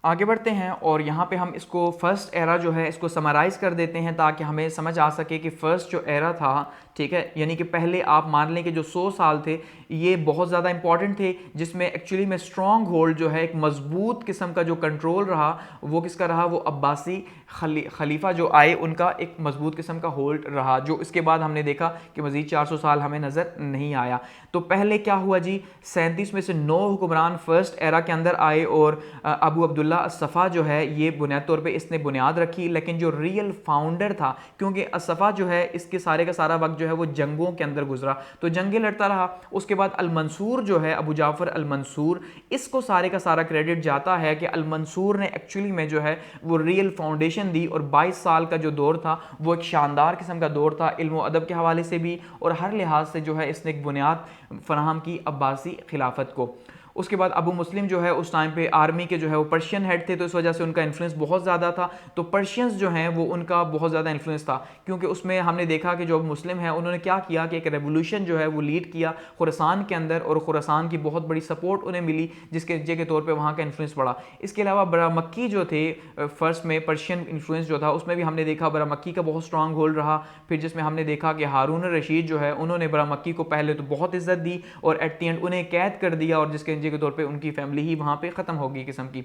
आगे बढ़ते हैं और यहाँ पे हम इसको फर्स्ट एरा जो है इसको समराइज़ कर देते हैं ताकि हमें समझ आ सके कि फ़र्स्ट जो एरा था, ठीक है, यानी कि पहले आप मान लें कि जो 100 साल थे ये बहुत ज़्यादा इंपॉर्टेंट थे, जिसमें एक्चुअली में स्ट्रॉन्ग होल्ड जो है, एक मजबूत किस्म का जो कंट्रोल रहा वो किसका रहा, वो अब्बासी खलीफा जो आए उनका एक मजबूत किस्म का होल्ड रहा, जो इसके बाद हमने देखा कि मज़ीद 400 साल हमें नज़र नहीं आया। तो पहले क्या हुआ जी, 37 में से 9 हुक्मरान फर्स्ट एरा के अंदर आए, और अबू अब्दुल्ला असफ़ा जो है ये बुनियाद तौर पे इसने बुनियाद रखी, लेकिन जो रियल फाउंडर था, क्योंकि असफ़ा जो है इसके सारे का सारा वक्त जो है वो जंगों के अंदर गुजरा, तो जंगें लड़ता रहा। उसके बाद अल-मंसूर जो है, अबू जाफ़र अल-मंसूर, इसको सारे का सारा क्रेडिट जाता है कि अल-मंसूर ने एक्चुअली में जो है वो रियल फाउंडेशन दी, और 22 साल का जो दौर था वो एक शानदार किस्म का दौर था, इल्म अदब के हवाले से भी और हर लिहाज से जो है इसने एक बुनियाद फराहम की अब्बासी खिलाफत को। उसके बाद अबू मुस्लिम जो है उस टाइम पे आर्मी के जो है वो पर्शियन हेड थे, तो इस वजह से उनका इन्फ्लुएंस बहुत ज़्यादा था। तो पर्शियंस जो हैं वो उनका बहुत ज़्यादा इन्फ्लुएंस था, क्योंकि उसमें हमने देखा कि जो मुस्लिम हैं उन्होंने क्या किया कि एक रेवोल्यूशन जो है वो लीड किया खुरासान के अंदर, और खुरासान की बहुत बड़ी सपोर्ट उन्हें मिली, जिसके वजह के तौर पर वहाँ का इन्फ्लुएंस बढ़ा। इसके अलावा बड़ा मक्की जो थे फर्स्ट में पर्शियन इन्फ्लुएंस जो था उसमें भी हमने देखा बड़ा मक्की का बहुत स्ट्रॉन्ग होल्ड रहा। फिर जिसमें हमने देखा कि हारून रशीद जो है उन्होंने बड़ा मक्की को पहले तो बहुत इज्जत दी और एट द एंड उन्हें कैद कर दिया, और जिसके वजह के तौर पर उनकी ही वहाँ पे ख़त्म होगी किस्म की।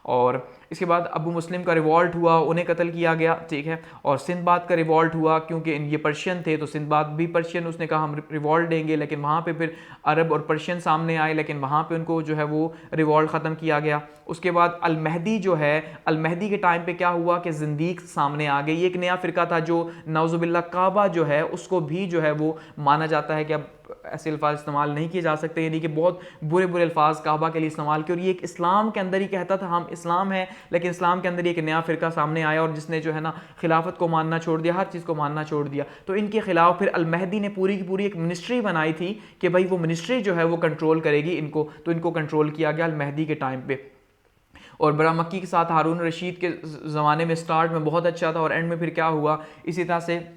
और इसके बाद अबू मुस्लिम का रिवॉल्ट हुआ, उन्हें कत्ल किया गया, ठीक है। और सिंदबाद का रिवॉल्ट हुआ, क्योंकि ये पर्शियन थे तो सिंदबाद भी पर्शियन, उसने कहा हम रिवॉल्ट देंगे, लेकिन वहाँ पे फिर अरब और पर्शियन सामने आए, लेकिन वहाँ पे उनको जो है वो रिवॉल्ट ख़त्म किया गया। उसके बाद अल-महदी जो है, अल-महदी के टाइम पे क्या हुआ कि जिंदीक सामने आ गई, एक नया फ़िरका था जो नाउज़ुबिल्लाह काबा जो है उसको भी जो है वो माना जाता है कि अब ऐसे अल्फाज इस्तेमाल नहीं किए जा सकते, यानी कि बहुत बुरे बुरे अल्फाज काबा के लिए इस्तेमाल किए, और ये एक इस्लाम के अंदर ही कहता था हम इस्लाम है, लेकिन इस्लाम के अंदर एक नया फ़िरका सामने आया और जिसने जो है ना खिलाफत को मानना छोड़ दिया, हर चीज़ को मानना छोड़ दिया। तो इनके खिलाफ फिर अल-महदी ने पूरी की पूरी एक मिनिस्ट्री बनाई थी कि भाई वो मिनिस्ट्री जो है वो कंट्रोल करेगी इनको, तो इनको कंट्रोल किया गया अल-महदी के टाइम पे। और बड़ा मक्की के साथ हारून रशीद के ज़माने में स्टार्ट में बहुत अच्छा था, और एंड में फिर क्या हुआ, इसी तरह से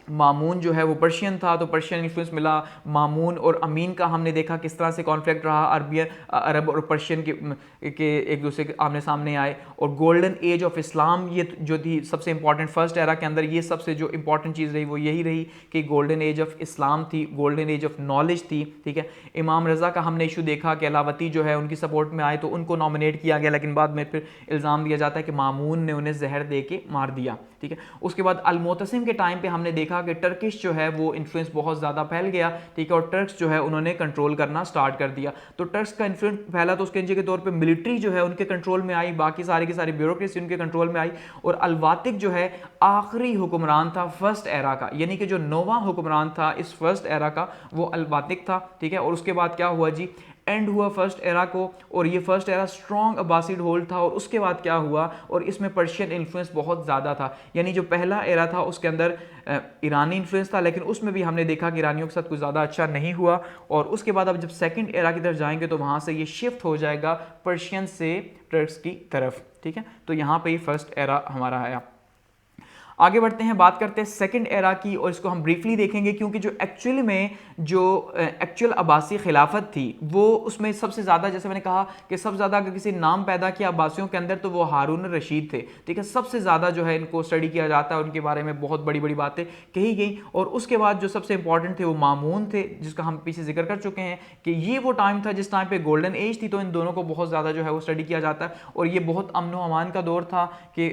मामून जो है वो पर्शियन था तो पर्शियन इन्फ्लुएंस मिला। मामून और अमीन का हमने देखा किस तरह से कॉन्फ्लिक्ट रहा, अरब और पर्शियन के एक दूसरे के आमने सामने आए। और गोल्डन एज ऑफ इस्लाम ये जो थी सबसे इंपॉर्टेंट फर्स्ट एरा के अंदर, ये सबसे जो इंपॉर्टेंट चीज़ रही वो यही रही कि गोल्डन एज ऑफ इस्लाम थी, गोल्डन एज ऑफ नॉलेज थी, ठीक है। इमाम रज़ा का हमने इशू देखा कि अलावती जो है उनकी सपोर्ट में आए तो उनको नॉमिनेट किया गया, लेकिन बाद में फिर इल्ज़ाम दिया जाता है कि मामून ने उन्हें जहर दे के मार दिया, ठीक है। उसके बाद अल-मुअतसिम के टाइम पर हमने देखा देखा कि टर्किश जो है वो इन्फ्लुएंस बहुत ज़्यादा फैल गया, ठीक है, और टर्क्स जो है उन्होंने कंट्रोल करना स्टार्ट कर दिया। तो टर्क्स का इन्फ्लुएंस फैला तो उसके के तौर पे मिलिट्री जो है उनके कंट्रोल में आई, बाकी सारी की सारी ब्यूरोक्रेसी उनके कंट्रोल में आई, और अल-वातिक जो है आखिरी हुक्मरान था फर्स्ट एरा का, यानी कि जो नौवां हुक्मरान था इस फर्स्ट एरा का वो अल-वातिक था, ठीक है। और उसके बाद क्या हुआ जी, एंड हुआ फर्स्ट एरा को, और ये फर्स्ट एरा स्ट्रॉन्ग अब्बासिड होल्ड था। और उसके बाद क्या हुआ, और इसमें पर्शियन इन्फ्लुएंस बहुत ज़्यादा था, यानी जो पहला एरा था उसके अंदर ईरानी इन्फ्लुएंस था, लेकिन उसमें भी हमने देखा कि ईरानियों के साथ कुछ ज़्यादा अच्छा नहीं हुआ। और उसके बाद अब जब सेकंड एरा की तरफ जाएंगे तो वहाँ से ये शिफ्ट हो जाएगा पर्शियन से टर्क्स की तरफ, ठीक है। तो यहाँ पे ये फर्स्ट एरा हमारा आया। आगे बढ़ते हैं, बात करते हैं सेकंड एरा की, और इसको हम ब्रीफली देखेंगे क्योंकि जो एक्चुअली में जो एक्चुअल अब्बासी खिलाफत थी वो उसमें सबसे ज़्यादा, जैसे मैंने कहा कि सबसे ज़्यादा अगर किसी नाम पैदा किया अब्बासियों के अंदर तो वो हारून रशीद थे, ठीक है। सबसे ज़्यादा जो है इनको स्टडी किया जाता है, उनके बारे में बहुत बड़ी बड़ी बातें कही गई। और उसके बाद जो सबसे इंपॉर्टेंट थे वो मामून थे, जिसका हम पीछे जिक्र कर चुके हैं कि ये वो टाइम था जिस टाइम पे गोल्डन एज थी, तो इन दोनों को बहुत ज़्यादा जो है वो स्टडी किया जाता है। और ये बहुत अमन व अमान का दौर था कि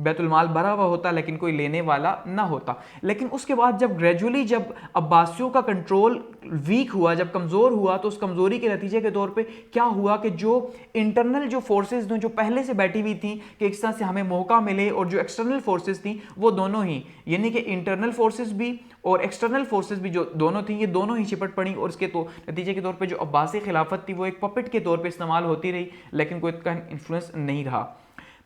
बैतुलमाल भरा हुआ होता लेकिन कोई लेने वाला ना होता। लेकिन उसके बाद जब ग्रेजुअली जब अब्बासियों का कंट्रोल वीक हुआ, जब कमज़ोर हुआ, तो उस कमज़ोरी के नतीजे के तौर पे क्या हुआ कि जो इंटरनल जो फोर्सेस जो पहले से बैठी हुई थी कि इस तरह से हमें मौका मिले, और जो एक्सटर्नल फोर्सेस थी वो दोनों ही, यानी कि इंटरनल फोर्सेस भी और एक्सटर्नल फोर्सेस भी जो दोनों थी, ये दोनों ही चिपट पड़ी। और इसके तो नतीजे के तौर पे जो अब्बासी खिलाफत थी वो एक पपेट के तौर पे इस्तेमाल होती रही, लेकिन कोई इसका इन्फ्लुएंस नहीं रहा।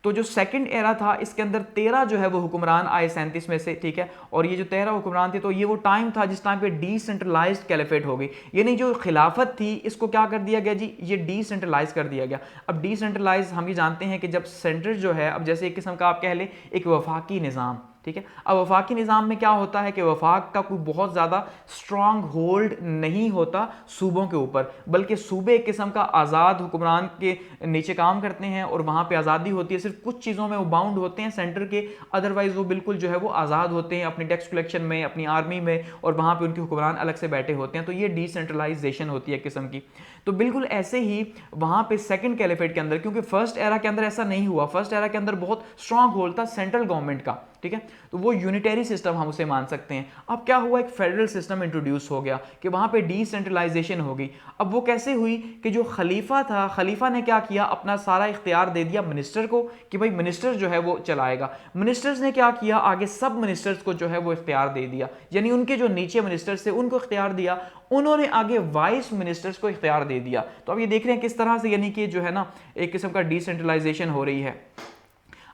तो जो सेकंड एरा था इसके अंदर 13 जो है वो हुक्मरान आए 37 में से, ठीक है। और ये जो 13 हुक्मरान थे तो ये वो टाइम था जिस टाइम पे डिसेंट्रलाइज्ड कैलिफेट हो गई, यानी जो खिलाफत थी इसको क्या कर दिया गया जी, ये डिसेंट्रलाइज कर दिया गया। अब डिसेंट्रलाइज हम ये जानते हैं कि जब सेंटर जो है, अब जैसे एक किस्म का आप कह ले एक वफाकी निज़ाम, ठीक है। अब वफाकी निज़ाम में क्या होता है कि वफाक का कोई बहुत ज़्यादा स्ट्रॉन्ग होल्ड नहीं होता सूबों के ऊपर, बल्कि सूबे एक किस्म का आज़ाद हुक्मरान के नीचे काम करते हैं और वहाँ पे आज़ादी होती है। सिर्फ कुछ चीज़ों में वो बाउंड होते हैं सेंटर के, अदरवाइज़ वो बिल्कुल जो है वो आज़ाद होते हैं अपनी टैक्स कलेक्शन में, अपनी आर्मी में, और वहाँ पर उनके हुक्मरान अलग से बैठे होते हैं। तो ये डिसेंट्रलाइजेशन होती है एक किस्म की। तो बिल्कुल ऐसे ही वहाँ पे सेकंड कैलिफेट के अंदर, क्योंकि फर्स्ट एरा के अंदर ऐसा नहीं हुआ, फर्स्ट एरा के अंदर बहुत स्ट्रॉन्ग होल्ड था सेंट्रल गवर्नमेंट का, ठीक है। तो वो यूनिटरी सिस्टम हम उसे मान सकते हैं। अब क्या हुआ, एक फेडरल सिस्टम इंट्रोड्यूस हो गया कि वहाँ पे डिसेंट्रलाइजेशन हो गई। अब वो कैसे हुई कि जो खलीफा था, खलीफा ने क्या किया, अपना सारा इख्तियार दे दिया मिनिस्टर को कि भाई मिनिस्टर जो है वो चलाएगा। मिनिस्टर्स ने क्या किया, आगे सब मिनिस्टर्स को जो है वो इख्तियार दे दिया, यानी उनके जो नीचे मिनिस्टर्स थे उनको इख्तियार दिया, उन्होंने आगे वाइस मिनिस्टर्स को इख्तियार दे दिया। तो अब ये देख रहे हैं किस तरह से, यानी कि जो है ना एक किस्म का डिसेंट्रलाइजेशन हो रही है।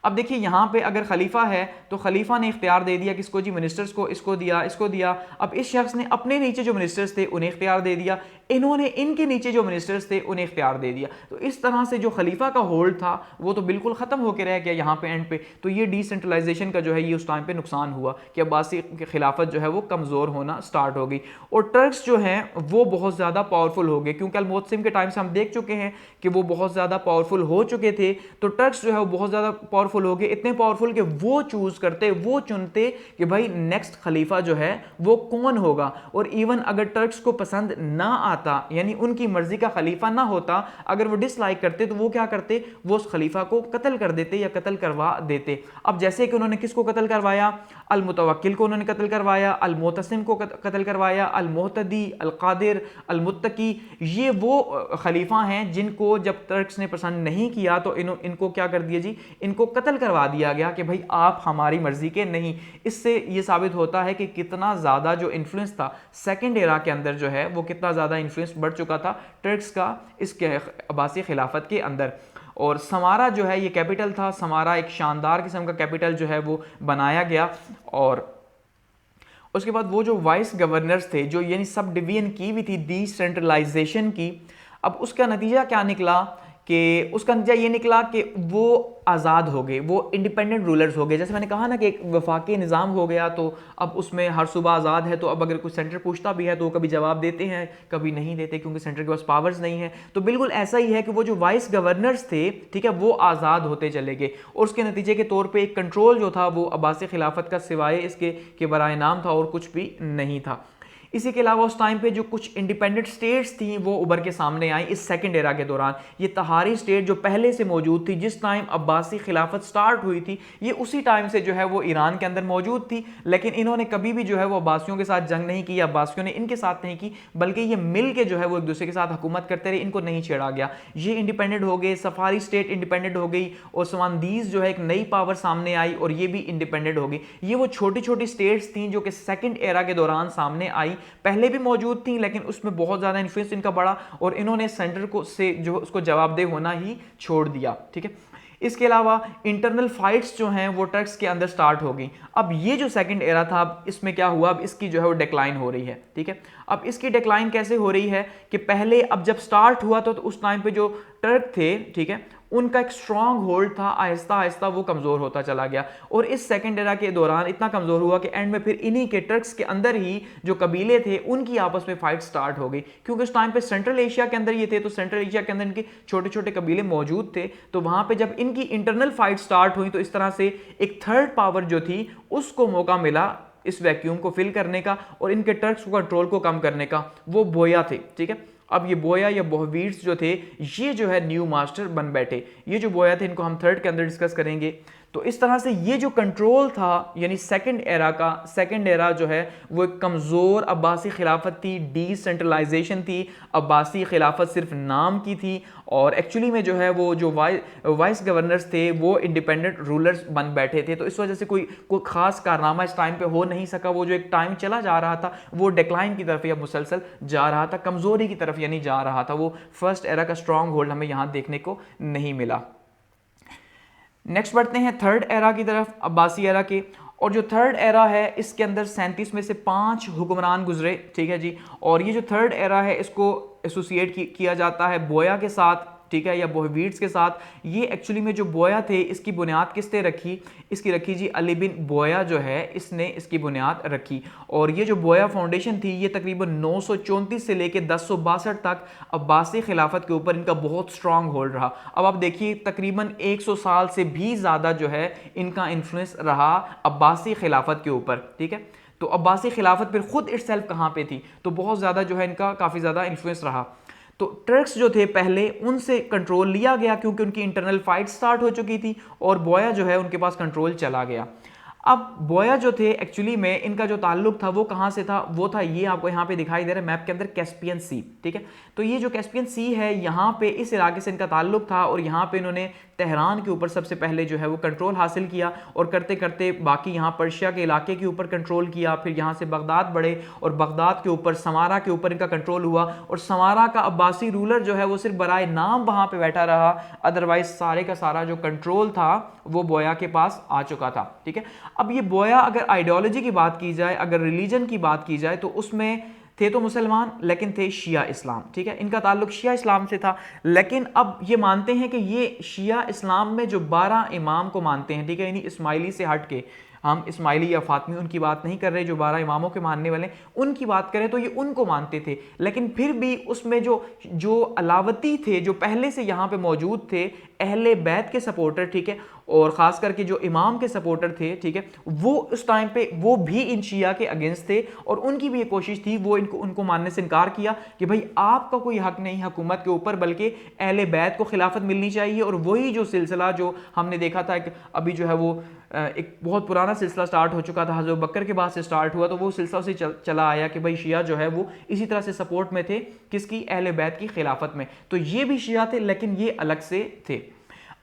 अब देखिए यहाँ पे अगर खलीफा है तो खलीफा ने इख्तियार दे दिया किसको जी, मिनिस्टर्स को, इसको दिया, इसको दिया। अब इस शख्स ने अपने नीचे जो मिनिस्टर्स थे उन्हें इख्तियार दे दिया, इन्होंने इनके नीचे जो मिनिस्टर्स थे उन्हें इख्तियार दे दिया। तो इस तरह से जो खलीफा का होल्ड था वो तो बिल्कुल ख़त्म होकर रह गया यहाँ पे एंड पे। तो ये डिसेंट्रलाइजेशन का जो है ये उस टाइम पे नुकसान हुआ कि अब्बासी खिलाफत जो है वो कमज़ोर होना स्टार्ट हो गई, और टर्क्स जो हैं वो बहुत ज़्यादा पावरफुल हो गए, क्योंकि अल-मुअत्तसिम के टाइम से हम देख चुके हैं कि वो बहुत ज़्यादा पावरफुल हो चुके थे। तो टर्क्स जो है वो बहुत ज़्यादा पावरफुल हो गए, इतने पावरफुल कि वो चूज़ करते, वो चुनते कि भाई नेक्स्ट खलीफा जो है वो कौन होगा। और इवन अगर टर्क्स को पसंद ना आता, यानी उनकी मर्जी का खलीफा ना होता, अगर वो डिसलाइक करते तो वो क्या करते, वो उस खलीफा को कत्ल कर देते या कत्ल करवा देते। अब जैसे कि उन्होंने किसको कत्ल करवाया, अल-मुतवक्किल को उन्होंने कत्ल करवाया, अल-मुअतसिम को कत्ल करवाया, अल-मुहतदी, अल-कादिर, अल-मुत्तकी, ये वो खलीफा हैं जिनको जब टर्क्स ने पसंद नहीं किया तो इनको क्या कर दिया जी, इनको कत्ल करवा दिया गया कि भाई आप हमारी मर्जी के नहीं। इससे ये साबित होता है कि कितना ज़्यादा जो इन्फ्लुएंस था सेकेंड एरा के अंदर जो है वो कितना ज़्यादा इन्फ्लुएंस बढ़ चुका था टर्क्स का इसके अब्बासी खिलाफत के अंदर। और समारा जो है ये कैपिटल था, समारा एक शानदार किस्म का कैपिटल जो है वो बनाया गया। और उसके बाद वो जो वाइस गवर्नर्स थे जो यानी सब डिवीजन की हुई थी डिसेंट्रलाइजेशन की, अब उसका नतीजा क्या निकला कि उसका नतीजा ये निकला कि वो आज़ाद हो गए, वो इंडिपेंडेंट रूलर्स हो गए। जैसे मैंने कहा ना कि एक वफाकी निज़ाम हो गया, तो अब उसमें हर सूबा आज़ाद है, तो अब अगर कोई सेंटर पूछता भी है तो वो कभी जवाब देते हैं, कभी नहीं देते, क्योंकि सेंटर के पास पावर्स नहीं है। तो बिल्कुल ऐसा ही है कि वो जो वाइस गवर्नर्स थे, ठीक है, वो आज़ाद होते चले गए, और उसके नतीजे के तौर पर एक कंट्रोल जो था वो अब्बासी खिलाफत का सिवाय इसके बराए नाम था और कुछ भी नहीं था। इसी के अलावा उस टाइम पे जो कुछ इंडिपेंडेंट स्टेट्स थी वो उभर के सामने आई इस सेकंड एरा के दौरान। ये तहारी स्टेट जो पहले से मौजूद थी, जिस टाइम अब्बासी खिलाफत स्टार्ट हुई थी, ये उसी टाइम से जो है वो ईरान के अंदर मौजूद थी, लेकिन इन्होंने कभी भी जो है वो अब्बासियों के साथ जंग नहीं की, अब्बासियों ने इनके साथ नहीं की, बल्कि ये मिल के जो है वो एक दूसरे के साथ हुकूमत करते रहे, इनको नहीं छेड़ा गया। ये इंडिपेंडेंट हो गए, सफारी स्टेट इंडिपेंडेंट हो गई, ओस्मानदीज जो है एक नई पावर सामने आई और ये भी इंडिपेंडेंट हो गई। ये वो छोटी छोटी स्टेट्स थी जो कि सेकंड एरा के दौरान सामने आई, पहले भी मौजूद थी लेकिन उसमें बहुत ज्यादा इन्फ्लुएंस इनका बढ़ा और इन्होंने सेंटर को से जो उसको जवाबदेह होना ही छोड़ दिया। ठीक है, इसके अलावा इंटरनल फाइट्स जो हैं वो टर्क्स के अंदर स्टार्ट हो गई। अब ये जो सेकंड एरा था, अब इसमें क्या हुआ, अब इसकी जो है वो डिक्लाइन हो रही है। ठीक है, अब इसकी डिक्लाइन कैसे हो रही है कि पहले अब जब स्टार्ट हुआ तो उस टाइम पे जो टर्क थे, ठीक है, उनका एक स्ट्रांग होल्ड था, आहिस्ता आहिस्ता वो कमजोर होता चला गया और इस सेकंड एरा के दौरान इतना कमजोर हुआ कि एंड में फिर इन्हीं के टर्क्स के अंदर ही जो कबीले थे उनकी आपस में फाइट स्टार्ट हो गई, क्योंकि उस टाइम पे सेंट्रल एशिया के अंदर ये थे, तो सेंट्रल एशिया के अंदर इनके छोटे छोटे कबीले मौजूद थे, तो वहां पे जब इनकी इंटरनल फाइट स्टार्ट हुई तो इस तरह से एक थर्ड पावर जो थी उसको मौका मिला इस वैक्यूम को फिल करने का और इनके टर्क्स कंट्रोल को कम करने का। वो बोया थे। ठीक है, अब ये बोया या बोहवीट्स जो थे ये जो है न्यू मास्टर बन बैठे। ये जो बोया थे इनको हम थर्ड के अंदर डिस्कस करेंगे। तो इस तरह से ये जो कंट्रोल था, यानी सेकंड एरा का, सेकंड एरा जो है वो एक कमज़ोर अब्बासी खिलाफत थी, डिसेंट्रलाइजेशन थी। अब्बासी खिलाफत सिर्फ नाम की थी और एक्चुअली में जो है वो जो वाइस गवर्नर्स थे वो इंडिपेंडेंट रूलर्स बन बैठे थे। तो इस वजह से कोई खास कारनामा इस टाइम पे हो नहीं सका। वो जो एक टाइम चला जा रहा था वो डिक्लाइन की तरफ या मुसलसल जा रहा था, कमज़ोरी की तरफ यानी जा रहा था। वो फर्स्ट एरा का स्ट्रॉन्ग होल्ड हमें यहाँ देखने को नहीं मिला। नेक्स्ट बढ़ते हैं थर्ड एरा की तरफ, अब्बासी एरा के। और जो थर्ड एरा है इसके अंदर 37 में से 5 हुक्मरान गुजरे। ठीक है जी, और ये जो थर्ड एरा है इसको एसोसिएट किया जाता है बोया के साथ, ठीक है, या बोहवीट्स के साथ। ये एक्चुअली में जो बोया थे इसकी बुनियाद किसने रखी, इसकी रखी जी अली बिन बोया जो है इसने इसकी बुनियाद रखी। और ये जो बोया फाउंडेशन थी ये तकरीबन 934 से लेके 1062 तक अब्बासी खिलाफत के ऊपर इनका बहुत स्ट्रांग होल्ड रहा। अब आप देखिए तकरीबन 100 साल से भी ज़्यादा जो है इनका इन्फ्लुएंस रहा अब्बासी खिलाफत के ऊपर। ठीक है, तो अब्बासी खिलाफत फिर खुद इटसेल्फ कहाँ पे थी, तो बहुत ज़्यादा जो है इनका काफ़ी ज़्यादा इन्फ्लुएंस रहा। तो टर्क्स जो थे पहले उनसे कंट्रोल लिया गया क्योंकि उनकी इंटरनल फाइट स्टार्ट हो चुकी थी और बोया जो है उनके पास कंट्रोल चला गया। अब बोया जो थे एक्चुअली में इनका जो ताल्लुक था वो कहाँ से था, वो था ये आपको यहाँ पे दिखाई दे रहा है मैप के अंदर, कैस्पियन सी। ठीक है, तो ये जो कैस्पियन सी है यहाँ पे इस इलाके से इनका ताल्लुक था और यहाँ पे इन्होंने तेहरान के ऊपर सबसे पहले जो है वो कंट्रोल हासिल किया और करते करते बाकी यहाँ पर्शिया के इलाके के ऊपर कंट्रोल किया। फिर यहाँ से बगदाद बढ़े और बगदाद के ऊपर समारा के ऊपर इनका कंट्रोल हुआ और समारा का अब्बासी रूलर जो है वो सिर्फ बराए नाम वहाँ पे बैठा रहा, अदरवाइज सारे का सारा जो कंट्रोल था वो बोया के पास आ चुका था। ठीक है, अब ये बोया अगर आइडियोलॉजी की बात की जाए, अगर रिलीजन की बात की जाए तो उसमें थे तो मुसलमान लेकिन थे शिया इस्लाम। ठीक है, इनका ताल्लुक शिया इस्लाम से था, लेकिन अब ये मानते हैं कि ये शिया इस्लाम में जो 12 इमाम को मानते हैं, ठीक है, यानी इस्माइली से हट के, हम इस्माइली या फातमी उनकी बात नहीं कर रहे, जो 12 इमामों के मानने वाले उनकी बात करें तो ये उनको मानते थे। लेकिन फिर भी उसमें जो अलावती थे, जो पहले से यहाँ पे मौजूद थे, अहले बैत के सपोर्टर, ठीक है, और ख़ास करके जो इमाम के सपोर्टर थे, ठीक है, वो उस टाइम पे वो भी इन शिया के अगेंस्ट थे और उनकी भी ये कोशिश थी, वो उनको मानने से इनकार किया कि भाई आपका कोई हक नहीं हुकूमत के ऊपर, बल्कि अहले बैत को खिलाफत मिलनी चाहिए। और वही जो सिलसिला जो हमने देखा था कि अभी जो है वो एक बहुत पुराना सिलसिला स्टार्ट हो चुका था, हज़रत बकर के बाद से स्टार्ट हुआ, तो वो सिलसिला से चला आया कि भाई शिया जो है वो इसी तरह से सपोर्ट में थे किसकी, अहले बैत की खिलाफत में। तो ये भी शिया थे लेकिन ये अलग से थे।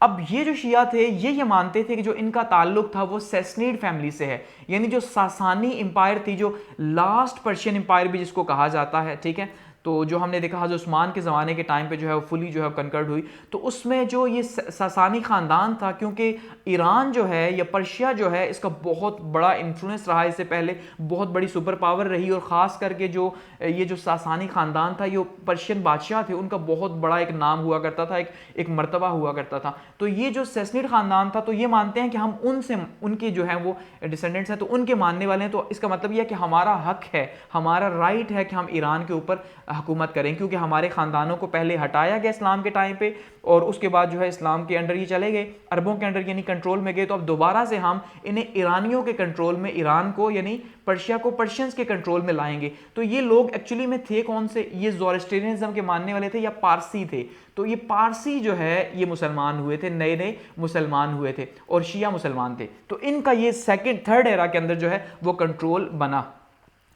अब ये जो शिया थे ये मानते थे कि जो इनका ताल्लुक था वो सैसनीड फैमिली से है, यानी जो सासानी एम्पायर थी, जो लास्ट पर्शियन एम्पायर भी जिसको कहा जाता है। ठीक है, तो जो हमने देखा हज़रत उस्मान के ज़माने के टाइम पे जो है वो फुली जो है कंकर्ड हुई, तो उसमें जो ये सासानी ख़ानदान था, क्योंकि ईरान जो है या पर्शिया जो है इसका बहुत बड़ा इन्फ्लुएंस रहा, इससे पहले बहुत बड़ी सुपर पावर रही, और ख़ास करके ये जो सासानी ख़ानदान था, ये पर्शियन बादशाह थे, उनका बहुत बड़ा एक नाम हुआ करता था, एक मर्तबा हुआ करता था। तो ये जो सैसनीड ख़ानदान था, तो ये मानते हैं कि हम उनके जो हैं वो डिसेंडेंट्स हैं, तो उनके मानने वाले हैं। तो इसका मतलब यह है कि हमारा हक है, हमारा राइट है कि हम ईरान के ऊपर हुकूमत करें, क्योंकि हमारे ख़ानदानों को पहले हटाया गया इस्लाम के टाइम पे और उसके बाद जो है इस्लाम के अंडर ये चले गए, अरबों के अंडर यानी कंट्रोल में गए। तो अब दोबारा से हम इन्हें ईरानियों के कंट्रोल में, ईरान को यानी पर्शिया को पर्शियंस के कंट्रोल में लाएंगे। तो ये लोग एक्चुअली में थे कौन से? ये ज़ोरास्ट्रियनिज्म के मानने वाले थे या पारसी थे? तो ये पारसी जो है ये मुसलमान हुए थे, नए नए मुसलमान हुए थे और शिया मुसलमान थे। तो इनका ये सेकंड थर्ड एरा के अंदर जो है वो कंट्रोल बना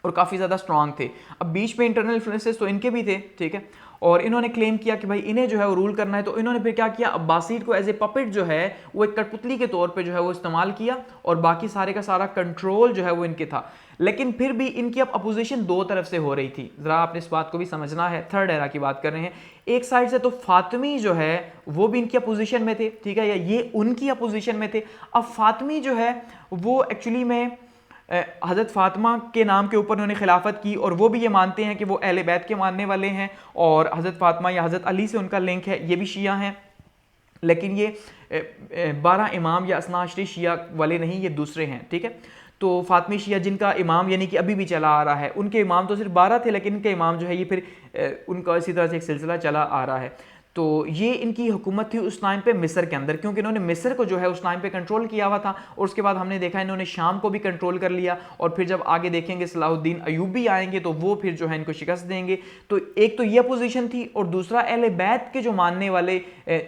और काफ़ी ज़्यादा स्ट्रांग थे। अब बीच में इंटरनल इन्फ्लुएंसेस तो इनके भी थे, ठीक है, और इन्होंने क्लेम किया कि भाई इन्हें जो है वो रूल करना है। तो इन्होंने फिर क्या किया, अब्बासीद को एज ए पपेट जो है वो एक कठपुतली के तौर पे जो है वो इस्तेमाल किया और बाकी सारे का सारा कंट्रोल जो है वो इनके था। लेकिन फिर भी इनकी अब अपोजिशन दो तरफ से हो रही थी, ज़रा आपने इस बात को भी समझना है। थर्ड एरा की बात कर रहे हैं, एक साइड से तो फातिमी जो है वो भी इनकी अपोजिशन में थे, ठीक है, या ये उनकी अपोजिशन में थे। अब फातिमी जो है वो एक्चुअली में हज़रत फ़ातिमा के नाम के ऊपर उन्होंने खिलाफत की और वो भी ये मानते हैं कि वो अहले बैत के मानने वाले हैं और हज़रत फ़ातिमा या हज़रत अली से उनका लिंक है, ये भी शिया हैं। लेकिन ये 12 इमाम या असना अशरी शिया वाले नहीं, ये दूसरे हैं, ठीक है। तो फातमी शिया जिनका इमाम यानी कि अभी भी चला आ रहा है, उनके इमाम तो सिर्फ 12 थे, लेकिन इनके इमाम जो है ये फिर उनका इसी तरह से एक सिलसिला चला आ रहा है। तो ये इनकी हुकूमत थी उस टाइम पे मिस्र के अंदर, क्योंकि इन्होंने मिस्र को जो है उस टाइम पे कंट्रोल किया हुआ था और उसके बाद हमने देखा इन्होंने शाम को भी कंट्रोल कर लिया और फिर जब आगे देखेंगे सलाहुद्दीन अयूबी आएंगे तो वो फिर जो है इनको शिकस्त देंगे। तो एक तो ये पोजीशन थी और दूसरा अहले बैत के जो मानने वाले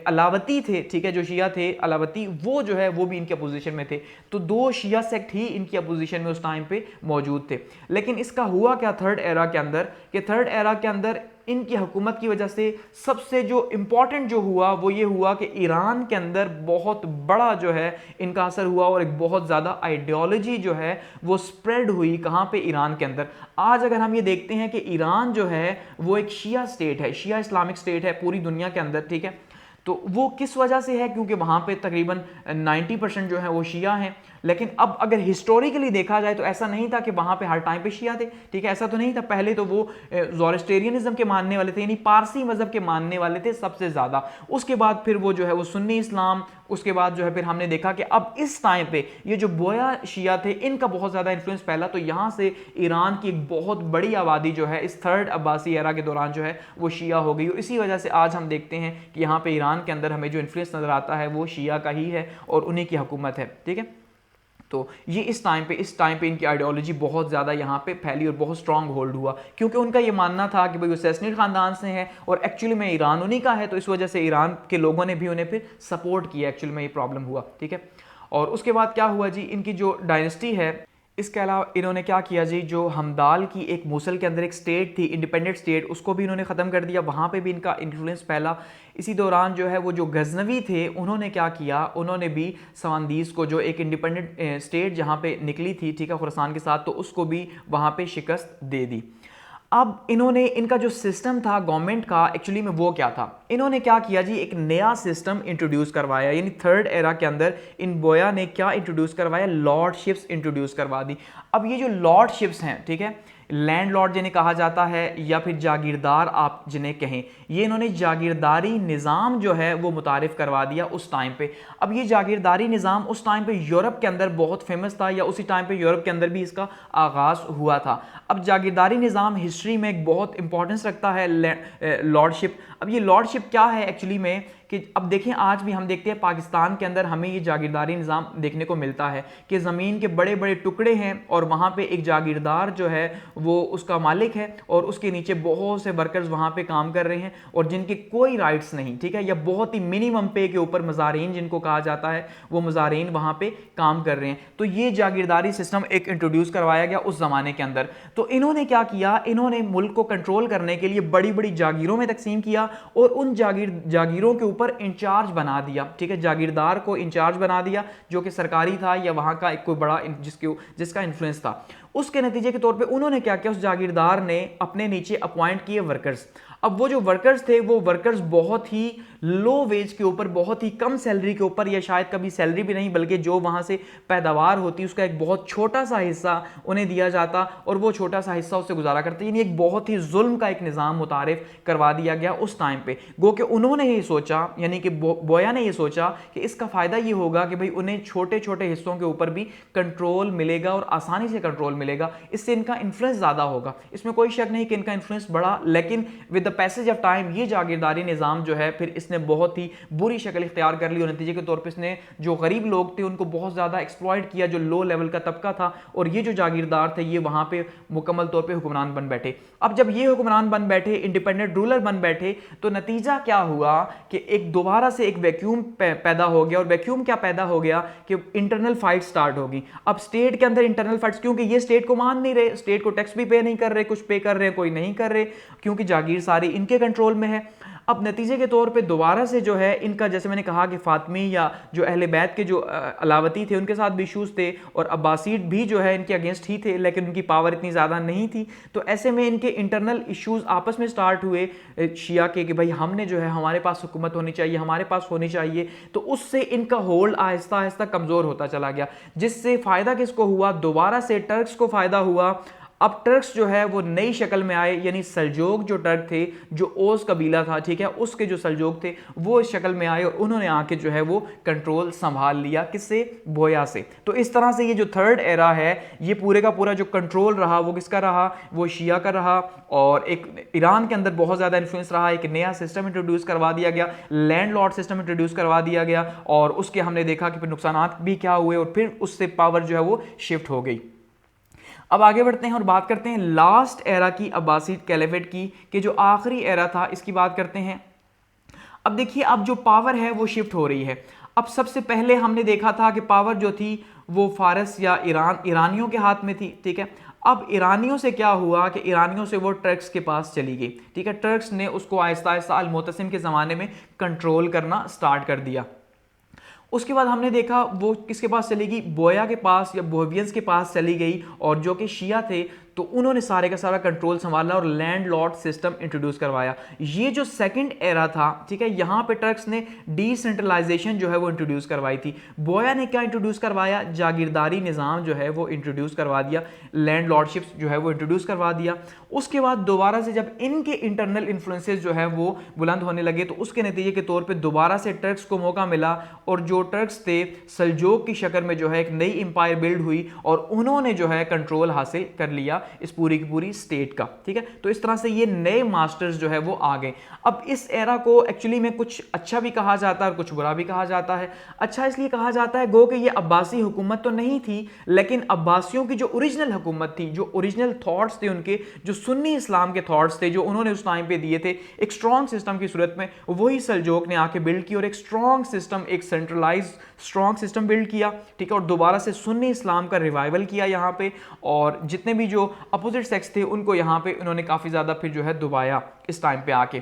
अलावती थे, ठीक है, जो शिया थे अलावती, वो जो है वो भी इनके अपोजिशन में थे। तो दो शिया सेक्ट ही इनकी अपोजिशन में उस टाइम पे मौजूद थे। लेकिन इसका हुआ क्या थर्ड एरा के अंदर, कि थर्ड एरा के अंदर इनकी हुकूमत की वजह से सबसे जो इंपॉर्टेंट जो हुआ वो ये हुआ कि ईरान के अंदर बहुत बड़ा जो है इनका असर हुआ और एक बहुत ज़्यादा आइडियोलॉजी जो है वो स्प्रेड हुई। कहाँ पे? ईरान के अंदर। आज अगर हम ये देखते हैं कि ईरान जो है वो एक शिया स्टेट है, शिया इस्लामिक स्टेट है पूरी दुनिया के अंदर, ठीक है। तो वो किस वजह से है? क्योंकि वहाँ पे तकरीबन 90% जो है वो शिया हैं। लेकिन अब अगर हिस्टोरिकली देखा जाए तो ऐसा नहीं था कि वहाँ पे हर टाइम पे शिया थे, ठीक है, ऐसा तो नहीं था। पहले तो वो ज़ोरास्ट्रियनिज्म के मानने वाले थे, यानी पारसी मज़हब के मानने वाले थे सबसे ज़्यादा। उसके बाद फिर वो जो है वो सुन्नी इस्लाम, उसके बाद जो है फिर हमने देखा कि अब इस टाइम पे ये जो बोया शिया थे इनका बहुत ज़्यादा इन्फ्लुएंस फैला। तो यहाँ से ईरान की एक बहुत बड़ी आबादी जो है इस थर्ड अब्बासी एरा के दौरान जो है वो शिया हो गई और इसी वजह से आज हम देखते हैं कि यहाँ पे ईरान के अंदर हमें जो इन्फ्लुएंस नज़र आता है वो शिया का ही है और उन्हीं की हुकूमत है, ठीक है। तो ये इस टाइम पे इनकी आइडियोलॉजी बहुत ज़्यादा यहाँ पे फैली और बहुत स्ट्रॉन्ग होल्ड हुआ, क्योंकि उनका ये मानना था कि भाई वो सैसनिड ख़ानदान से हैं और एक्चुअली में ईरान उन्हीं का है। तो इस वजह से ईरान के लोगों ने भी उन्हें फिर सपोर्ट किया, एक्चुअली में ये प्रॉब्लम हुआ, ठीक है। और उसके बाद क्या हुआ जी, इनकी जो डायनेस्टी है, इसके अलावा इन्होंने क्या किया जी, जो हमदाल की एक मूसल के अंदर एक स्टेट थी, इंडिपेंडेंट स्टेट, उसको भी इन्होंने ख़त्म कर दिया। वहाँ पे भी इनका इन्फ्लुएंस फैला। इसी दौरान जो है वो जो गजनवी थे उन्होंने क्या किया, उन्होंने भी सवांदीस को, जो एक इंडिपेंडेंट स्टेट जहाँ पे निकली थी, ठीक है, खुरासान के साथ, तो उसको भी वहाँ पे शिकस्त दे दी। अब इन्होंने, इनका जो सिस्टम था गवर्नमेंट का, एक्चुअली में वो क्या था, इन्होंने क्या किया जी, एक नया सिस्टम इंट्रोड्यूस करवाया। यानी थर्ड एरा के अंदर इन बोया ने क्या इंट्रोड्यूस करवाया, लॉर्डशिप्स इंट्रोड्यूस करवा दी। अब ये जो लॉर्डशिप्स हैं, ठीक है, लैंड लॉर्ड जिन्हें कहा जाता है या फिर जागीरदार आप जिन्हें कहें, ये इन्होंने जागीरदारी निज़ाम जो है वो मुतारिफ करवा दिया उस टाइम पे। अब ये जागीरदारी निज़ाम उस टाइम पे यूरोप के अंदर बहुत फेमस था, या उसी टाइम पे यूरोप के अंदर भी इसका आगाज़ हुआ था। अब जागीरदारी निज़ाम हिस्ट्री में एक बहुत इंपॉर्टेंस रखता है, लॉर्डशिप। अब ये लॉर्डशिप क्या है एक्चुअली में, कि अब देखें आज भी हम देखते हैं पाकिस्तान के अंदर हमें ये जागीरदारी निज़ाम देखने को मिलता है कि ज़मीन के बड़े बड़े टुकड़े हैं और वहाँ पे एक जागीरदार जो है वो उसका मालिक है और उसके नीचे बहुत से वर्कर्स वहाँ पे काम कर रहे हैं और जिनके कोई राइट्स नहीं, ठीक है, या बहुत ही मिनिमम पे के ऊपर मज़ारीन जिनको कहा जाता है, वो मज़ारीन वहाँ पे काम कर रहे हैं। तो ये जागीरदारी सिस्टम एक इंट्रोड्यूस करवाया गया उस ज़माने के अंदर। तो इन्होंने क्या किया, इन्होंने मुल्क को कंट्रोल करने के लिए बड़ी बड़ी जागीरों में तकसीम किया और उन जागीरों के पर इंचार्ज बना दिया, ठीक है, जागीरदार को इंचार्ज बना दिया जो कि सरकारी था या वहां का एक कोई बड़ा जिसका इन्फ्लुएंस था। उसके नतीजे के तौर पे उन्होंने क्या किया, उस जागीरदार ने अपने नीचे अपॉइंट किए वर्कर्स। अब वो जो वर्कर्स थे वो वर्कर्स बहुत ही लो वेज के ऊपर, बहुत ही कम सैलरी के ऊपर, या शायद कभी सैलरी भी नहीं बल्कि जो वहाँ से पैदावार होती उसका एक बहुत छोटा सा हिस्सा उन्हें दिया जाता और वो छोटा सा हिस्सा उससे गुजारा करते। यानी एक बहुत ही जुल्म का एक निज़ाम मुतारिफ करवा दिया गया उस टाइम पे। गो कि उन्होंने ये सोचा, यानी कि बोया ने ये सोचा कि इसका फ़ायदा ये होगा कि भाई उन्हें छोटे छोटे हिस्सों के ऊपर भी कंट्रोल मिलेगा और आसानी से कंट्रोल मिलेगा, इससे इनका इन्फ्लुएंस ज़्यादा होगा। इसमें कोई शक नहीं कि इनका इन्फ्लुएंस बढ़ा, लेकिन with the passage of time ये जागीरदारी निज़ाम जो है फिर इसने बहुत ही बुरी शक्ल इख्तियार कर ली और नतीजे के तौर पर इसने जो गरीब लोग थे उनको बहुत ज़्यादा एक्सप्लॉइट किया, जो लो लेवल का तबका था, और ये जो जागीरदार थे ये वहाँ पे मुकम्मल तौर पे हुक्मरान बन बैठे। अब जब ये हुक्मरान बन बैठे, इंडिपेंडेंट रूलर बन बैठे, तो नतीजा क्या हुआ कि एक दोबारा से एक वैक्यूम पैदा हो गया। और वैक्यूम क्या पैदा हो गया कि इंटरनल फाइट स्टार्ट होगी। अब स्टेट के अंदर इंटरनल फाइट्स, क्योंकि ये स्टेट को मान नहीं रहे, स्टेट को टैक्स भी पे नहीं कर रहे, कुछ पे कर रहे हैं कोई नहीं कर रहे, क्योंकि जागीर सारी इनके कंट्रोल में है। अब नतीजे के तौर पे दोबारा से जो है इनका, जैसे मैंने कहा कि फातमी या जो अहले बैत के जो अलावती थे उनके साथ भी इशूज़ थे, और अब्बासीद भी जो है इनके अगेंस्ट ही थे, लेकिन उनकी पावर इतनी ज़्यादा नहीं थी। तो ऐसे में इनके इंटरनल इश्यूज़ आपस में स्टार्ट हुए शिया के कि भाई हमने जो है, हमारे पास हुकूमत होनी चाहिए, हमारे पास होनी चाहिए। तो उससे इनका होल्ड आहिस्ता आहिस्ता कमज़ोर होता चला गया, जिससे फ़ायदा किसको हुआ? दोबारा से टर्क्स को फ़ायदा हुआ। अब टर्क्स जो है वो नई शक्ल में आए, यानी सल्जोक जो टर्क थे, जो ओस कबीला था, ठीक है, उसके जो सल्जोक थे वो इस शक्ल में आए और उन्होंने आके जो है वो कंट्रोल संभाल लिया। किससे? बोया से। तो इस तरह से ये जो थर्ड एरा है, ये पूरे का पूरा जो कंट्रोल रहा वो किसका रहा? वो शिया का रहा। और एक ईरान के अंदर बहुत ज़्यादा इन्फ्लुएंस रहा, एक नया सिस्टम इंट्रोड्यूस करवा दिया गया, लैंड लॉर्ड सिस्टम इंट्रोड्यूस करवा दिया गया, और उसके हमने देखा कि फिर नुकसानात भी क्या हुए और फिर उससे पावर जो है वो शिफ्ट हो गई। अब आगे बढ़ते हैं और बात करते हैं लास्ट एरा की, अब्बासीद कैलिफेट की, कि जो आखिरी एरा था इसकी बात करते हैं। अब देखिए, अब जो पावर है वो शिफ्ट हो रही है। अब सबसे पहले हमने देखा था कि पावर जो थी वो फारस या ईरानियों के हाथ में थी, ठीक है। अब ईरानियों से क्या हुआ कि ईरानियों से वो टर्क्स के पास चली गई, ठीक है। टर्क्स ने उसको आहिस्ता आहिस्ता अल-मुतसिम के ज़माने में कंट्रोल करना स्टार्ट कर दिया। उसके बाद हमने देखा वो किसके पास चली गई? बोया के पास या बोवियंस के पास चली गई, और जो कि शिया थे तो उन्होंने सारे का सारा कंट्रोल संभाला और लैंड लॉर्ड सिस्टम इंट्रोड्यूस करवाया। ये जो सेकंड एरा था, ठीक है, यहाँ पे टर्क्स ने डिसेंट्रलाइजेशन जो है वो इंट्रोड्यूस करवाई थी। बोया ने क्या इंट्रोड्यूस करवाया? जागीरदारी निज़ाम जो है वो इंट्रोड्यूस करवा दिया, लैंड लॉर्डशिप जो है वो इंट्रोड्यूस करवा दिया। उसके बाद दोबारा से जब इनके इंटरनल इन्फ्लुएंसेस जो है वो बुलंद होने लगे, तो उसके नतीजे के तौर पर दोबारा से टर्क्स को मौका मिला, और जो टर्क्स थे सल्जोक की शक्ल में जो है एक नई एम्पायर बिल्ड हुई और उन्होंने जो है कंट्रोल हासिल कर लिया इस पूरी की पूरी स्टेट का, ठीक है। तो इस तरह से ये नए मास्टर्स जो है वो आ गए। अब इस एरा को एक्चुअली में कुछ अच्छा भी कहा जाता है और कुछ बुरा भी कहा जाता है। अच्छा इसलिए कहा जाता है गो कि ये अब्बासी हुकूमत तो नहीं थी, लेकिन अब्बासियों की जो ओरिजिनल हुकूमत थी, जो ओरिजिनल थॉट्स थे उनके, जो सुन्नी इस्लाम के थॉट्स थे जो उन्होंने उस टाइम पे दिए थे एक स्ट्रॉन्ग सिस्टम की सूरत में, वही सल्जोक ने आके बिल्ड की और एक स्ट्रॉन्ग सिस्टम, एक सेंट्रलाइज स्ट्रॉन्ग सिस्टम बिल्ड किया, ठीक है। और दोबारा से सुन्नी इस्लाम का रिवाइवल किया यहाँ पे, और जितने भी जो अपोजिट सेक्स थे उनको यहाँ पे उन्होंने काफ़ी ज़्यादा फिर जो है दुबाया इस टाइम पे आके।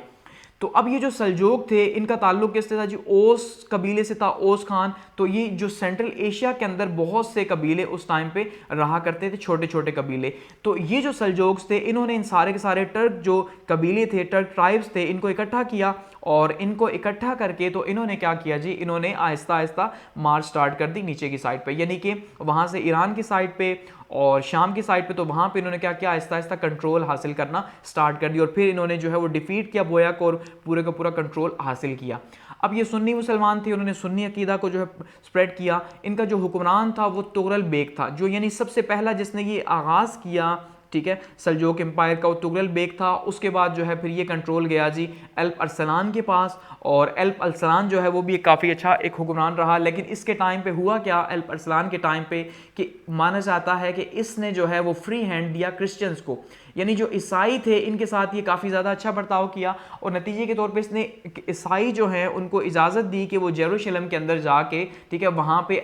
तो अब ये जो सल्जोक थे इनका ताल्लुक किससे था जी? ओस कबीले से था, ओस खान। तो ये जो सेंट्रल एशिया के अंदर बहुत से कबीले उस टाइम पे रहा करते थे, छोटे छोटे कबीले। तो ये जो सल्जोक्स थे इन्होंने इन सारे के सारे टर्क जो कबीले थे, टर्क ट्राइब्स थे, इनको इकट्ठा किया, और इनको इकट्ठा करके तो इन्होंने क्या किया जी? इन्होंने आहिस्ता आहिस्ता मार्च स्टार्ट कर दी नीचे की साइड पे, यानी कि वहाँ से ईरान की साइड पे और शाम की साइड पे। तो वहाँ पे इन्होंने क्या किया? आहिस्ता आहिस्ता कंट्रोल हासिल करना स्टार्ट कर दी, और फिर इन्होंने जो है वो डिफीट किया बोया को और पूरे का पूरा कंट्रोल हासिल किया। अब ये सुन्नी मुसलमान थे, उन्होंने सुन्नी अकीदा को जो है स्प्रेड किया। इनका जो हुक्मरान था वो तुगरल बेग था, जो यानी सबसे पहला जिसने ये आगाज़ किया, ठीक है, सल्जोक एम्पायर का, वो तुगरल बेग था। उसके बाद जो है फिर ये कंट्रोल गया जी अल्प अरसलान के पास, और अल्प अरसलान जो है वो भी काफ़ी अच्छा एक हुक्मरान रहा। लेकिन इसके टाइम पे हुआ क्या अल्प अरसलान के टाइम पे कि माना जाता है कि इसने जो है वो फ्री हैंड दिया क्रिश्चियंस को, यानी जो ईसाई थे इनके साथ ये काफ़ी ज़्यादा अच्छा बर्ताव किया, और नतीजे के तौर पे इसने ईसाई जो हैं उनको इजाज़त दी कि वो जेरूशलेम के अंदर जाके, ठीक है, वहाँ पे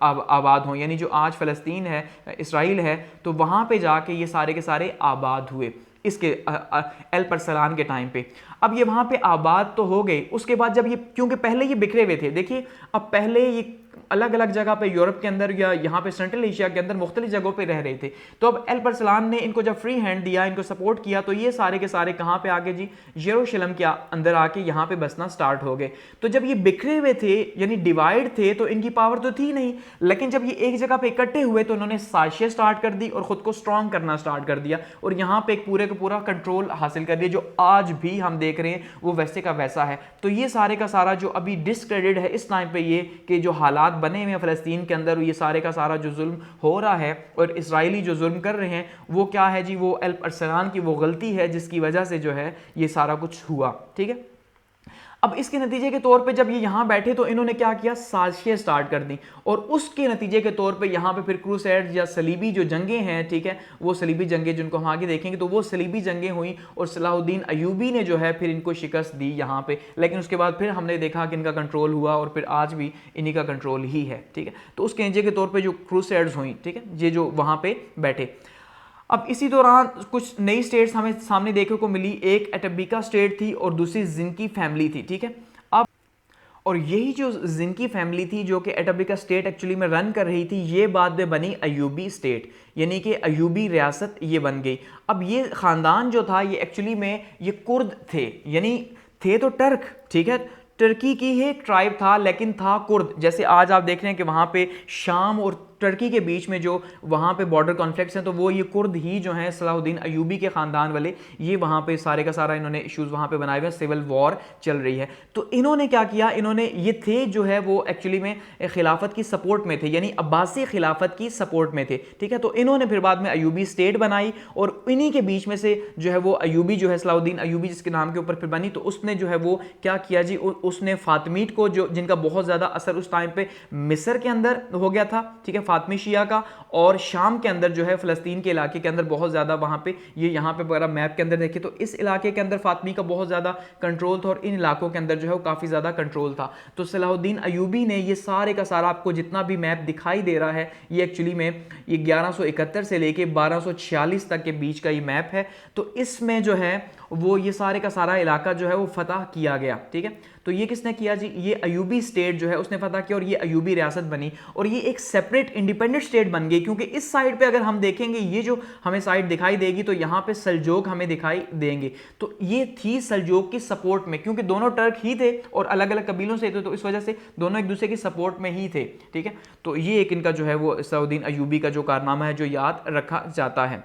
आबाद हों, यानी जो आज फ़लस्तीन है, इसराइल है, तो वहाँ पे जाके ये सारे के सारे आबाद हुए इसके अल्प अरसलान के टाइम पे। अब ये वहाँ पे आबाद तो हो गए। उसके बाद जब ये, क्योंकि पहले ये बिखरे हुए थे, देखिए अब पहले ये अलग अलग जगह पे यूरोप के अंदर या यहाँ पे सेंट्रल एशिया के अंदर मुख्तलिफ जगहों पे रह रहे थे। तो अब अल्प अरसलान ने इनको जब फ्री हैंड दिया, इनको सपोर्ट किया, तो ये सारे के सारे कहाँ पे आके जी, यरूशलेम के अंदर आके यहाँ पे बसना स्टार्ट हो गए। तो जब ये बिखरे हुए थे यानी डिवाइड थे तो इनकी पावर तो थी नहीं, लेकिन जब ये एक जगह पे इकट्ठे हुए तो उन्होंने साजिशें स्टार्ट कर दी और खुद को स्ट्रांग करना स्टार्ट कर दिया और यहाँ पे एक पूरे का पूरा कंट्रोल हासिल कर दिया, जो आज भी हम देख रहे हैं वो वैसे का वैसा है। तो ये सारे का सारा जो अभी डिस्क्रेडिट है इस टाइम पे ये कि जो हालात बने हुए हैं फ़लस्तीन के अंदर, ये सारे का सारा जो जुल्म हो रहा है और इसराइली जो जुल्म कर रहे हैं वो क्या है जी, वो अल्प अरसलान की वो गलती है जिसकी वजह से जो है ये सारा कुछ हुआ। ठीक है, अब इसके नतीजे के तौर पे जब ये यहाँ बैठे तो इन्होंने क्या किया, साजिशें स्टार्ट कर दी और उसके नतीजे के तौर पे यहाँ पे फिर क्रूसेड्स या सलीबी जो जंगें हैं, ठीक है, वो सलीबी जंगें जिनको हम आगे देखेंगे, तो वो सलीबी जंगें हुई और सलाहुद्दीन अयूबी ने जो है फिर इनको शिकस्त दी यहाँ पे। लेकिन उसके बाद फिर हमने देखा कि इनका कंट्रोल हुआ और फिर आज भी इन्हीं का कंट्रोल ही है। ठीक है, तो उसके नतीजे के तौर पर जो क्रूसेड्स हुई, ठीक है, ये जो वहाँ पे बैठे। अब इसी दौरान कुछ नई स्टेट्स हमें सामने देखने को मिली, एक एटबिका स्टेट थी और दूसरी जिनकी फैमिली थी। ठीक है, अब और यही जो जिनकी फैमिली थी जो कि एटबिका स्टेट एक्चुअली में रन कर रही थी, ये बाद में बनी अयूबी स्टेट, यानी कि अयूबी रियासत ये बन गई। अब ये ख़ानदान जो था ये एक्चुअली में ये कुर्द थे, यानी थे तो टर्क, ठीक है, टर्की की ही एक ट्राइब था लेकिन था कुर्द। जैसे आज आप देख रहे हैं कि वहाँ पे शाम और टर्की के बीच में जो वहाँ पे बॉर्डर कॉन्फ्लिक्ट्स हैं, तो वो ये कुर्द ही जो हैं सलाहुद्दीन अयूबी के ख़ानदान वाले, ये वहाँ पे सारे का सारा इन्होंने इश्यूज़ वहाँ पे बनाए हुए हैं, सिविल वॉर चल रही है। तो इन्होंने क्या किया, इन्होंने ये थे जो है वो एक्चुअली में खिलाफत की सपोर्ट में थे, यानी अब्बासी खिलाफत की सपोर्ट में थे। ठीक है, तो इन्होंने फिर बाद में अयूबी स्टेट बनाई और इन्हीं के बीच में से जो है वो अयूबी जो है सलाहुद्दीन अयूबी जिसके नाम के ऊपर फिर बनी, तो उसने जो है वो क्या किया जी, उसने फातिमीद को, जो जिनका बहुत ज़्यादा असर उस टाइम पे मिस्र के अंदर हो गया था, ठीक है, फातिमी शिया का, और शाम के अंदर जो है फ़लस्तीन के इलाके के अंदर बहुत ज़्यादा वहाँ पे, ये यहाँ पे अगर मैप के अंदर देखें तो इस इलाके के अंदर फातिमी का बहुत ज़्यादा कंट्रोल था और इन इलाकों के अंदर जो है वो काफ़ी ज़्यादा कंट्रोल था। तो सलाहुद्दीन अयूबी ने ये सारे का सारा, आपको जितना भी मैप दिखाई दे रहा है, ये एक्चुअली में ये 1171 से लेके 1246 तक के बीच का ये मैप है। तो इसमें जो है वो ये सारे का सारा इलाका जो है वो फतह किया गया। ठीक है, तो ये किसने किया जी, ये अयूबी स्टेट जो है उसने फतह किया और ये अयूबी रियासत बनी और ये एक सेपरेट इंडिपेंडेंट स्टेट बन गई। क्योंकि इस साइड पे अगर हम देखेंगे, ये जो हमें साइड दिखाई देगी तो यहाँ पे सल्जोक हमें दिखाई देंगे, तो ये थी सल्जोक की सपोर्ट में, क्योंकि दोनों टर्क ही थे और अलग अलग कबीलों से थे, तो इस वजह से दोनों एक दूसरे की सपोर्ट में ही थे। ठीक है, तो ये एक इनका जो है वो सलाहुद्दीन अयूबी का जो कारनामा है जो याद रखा जाता है।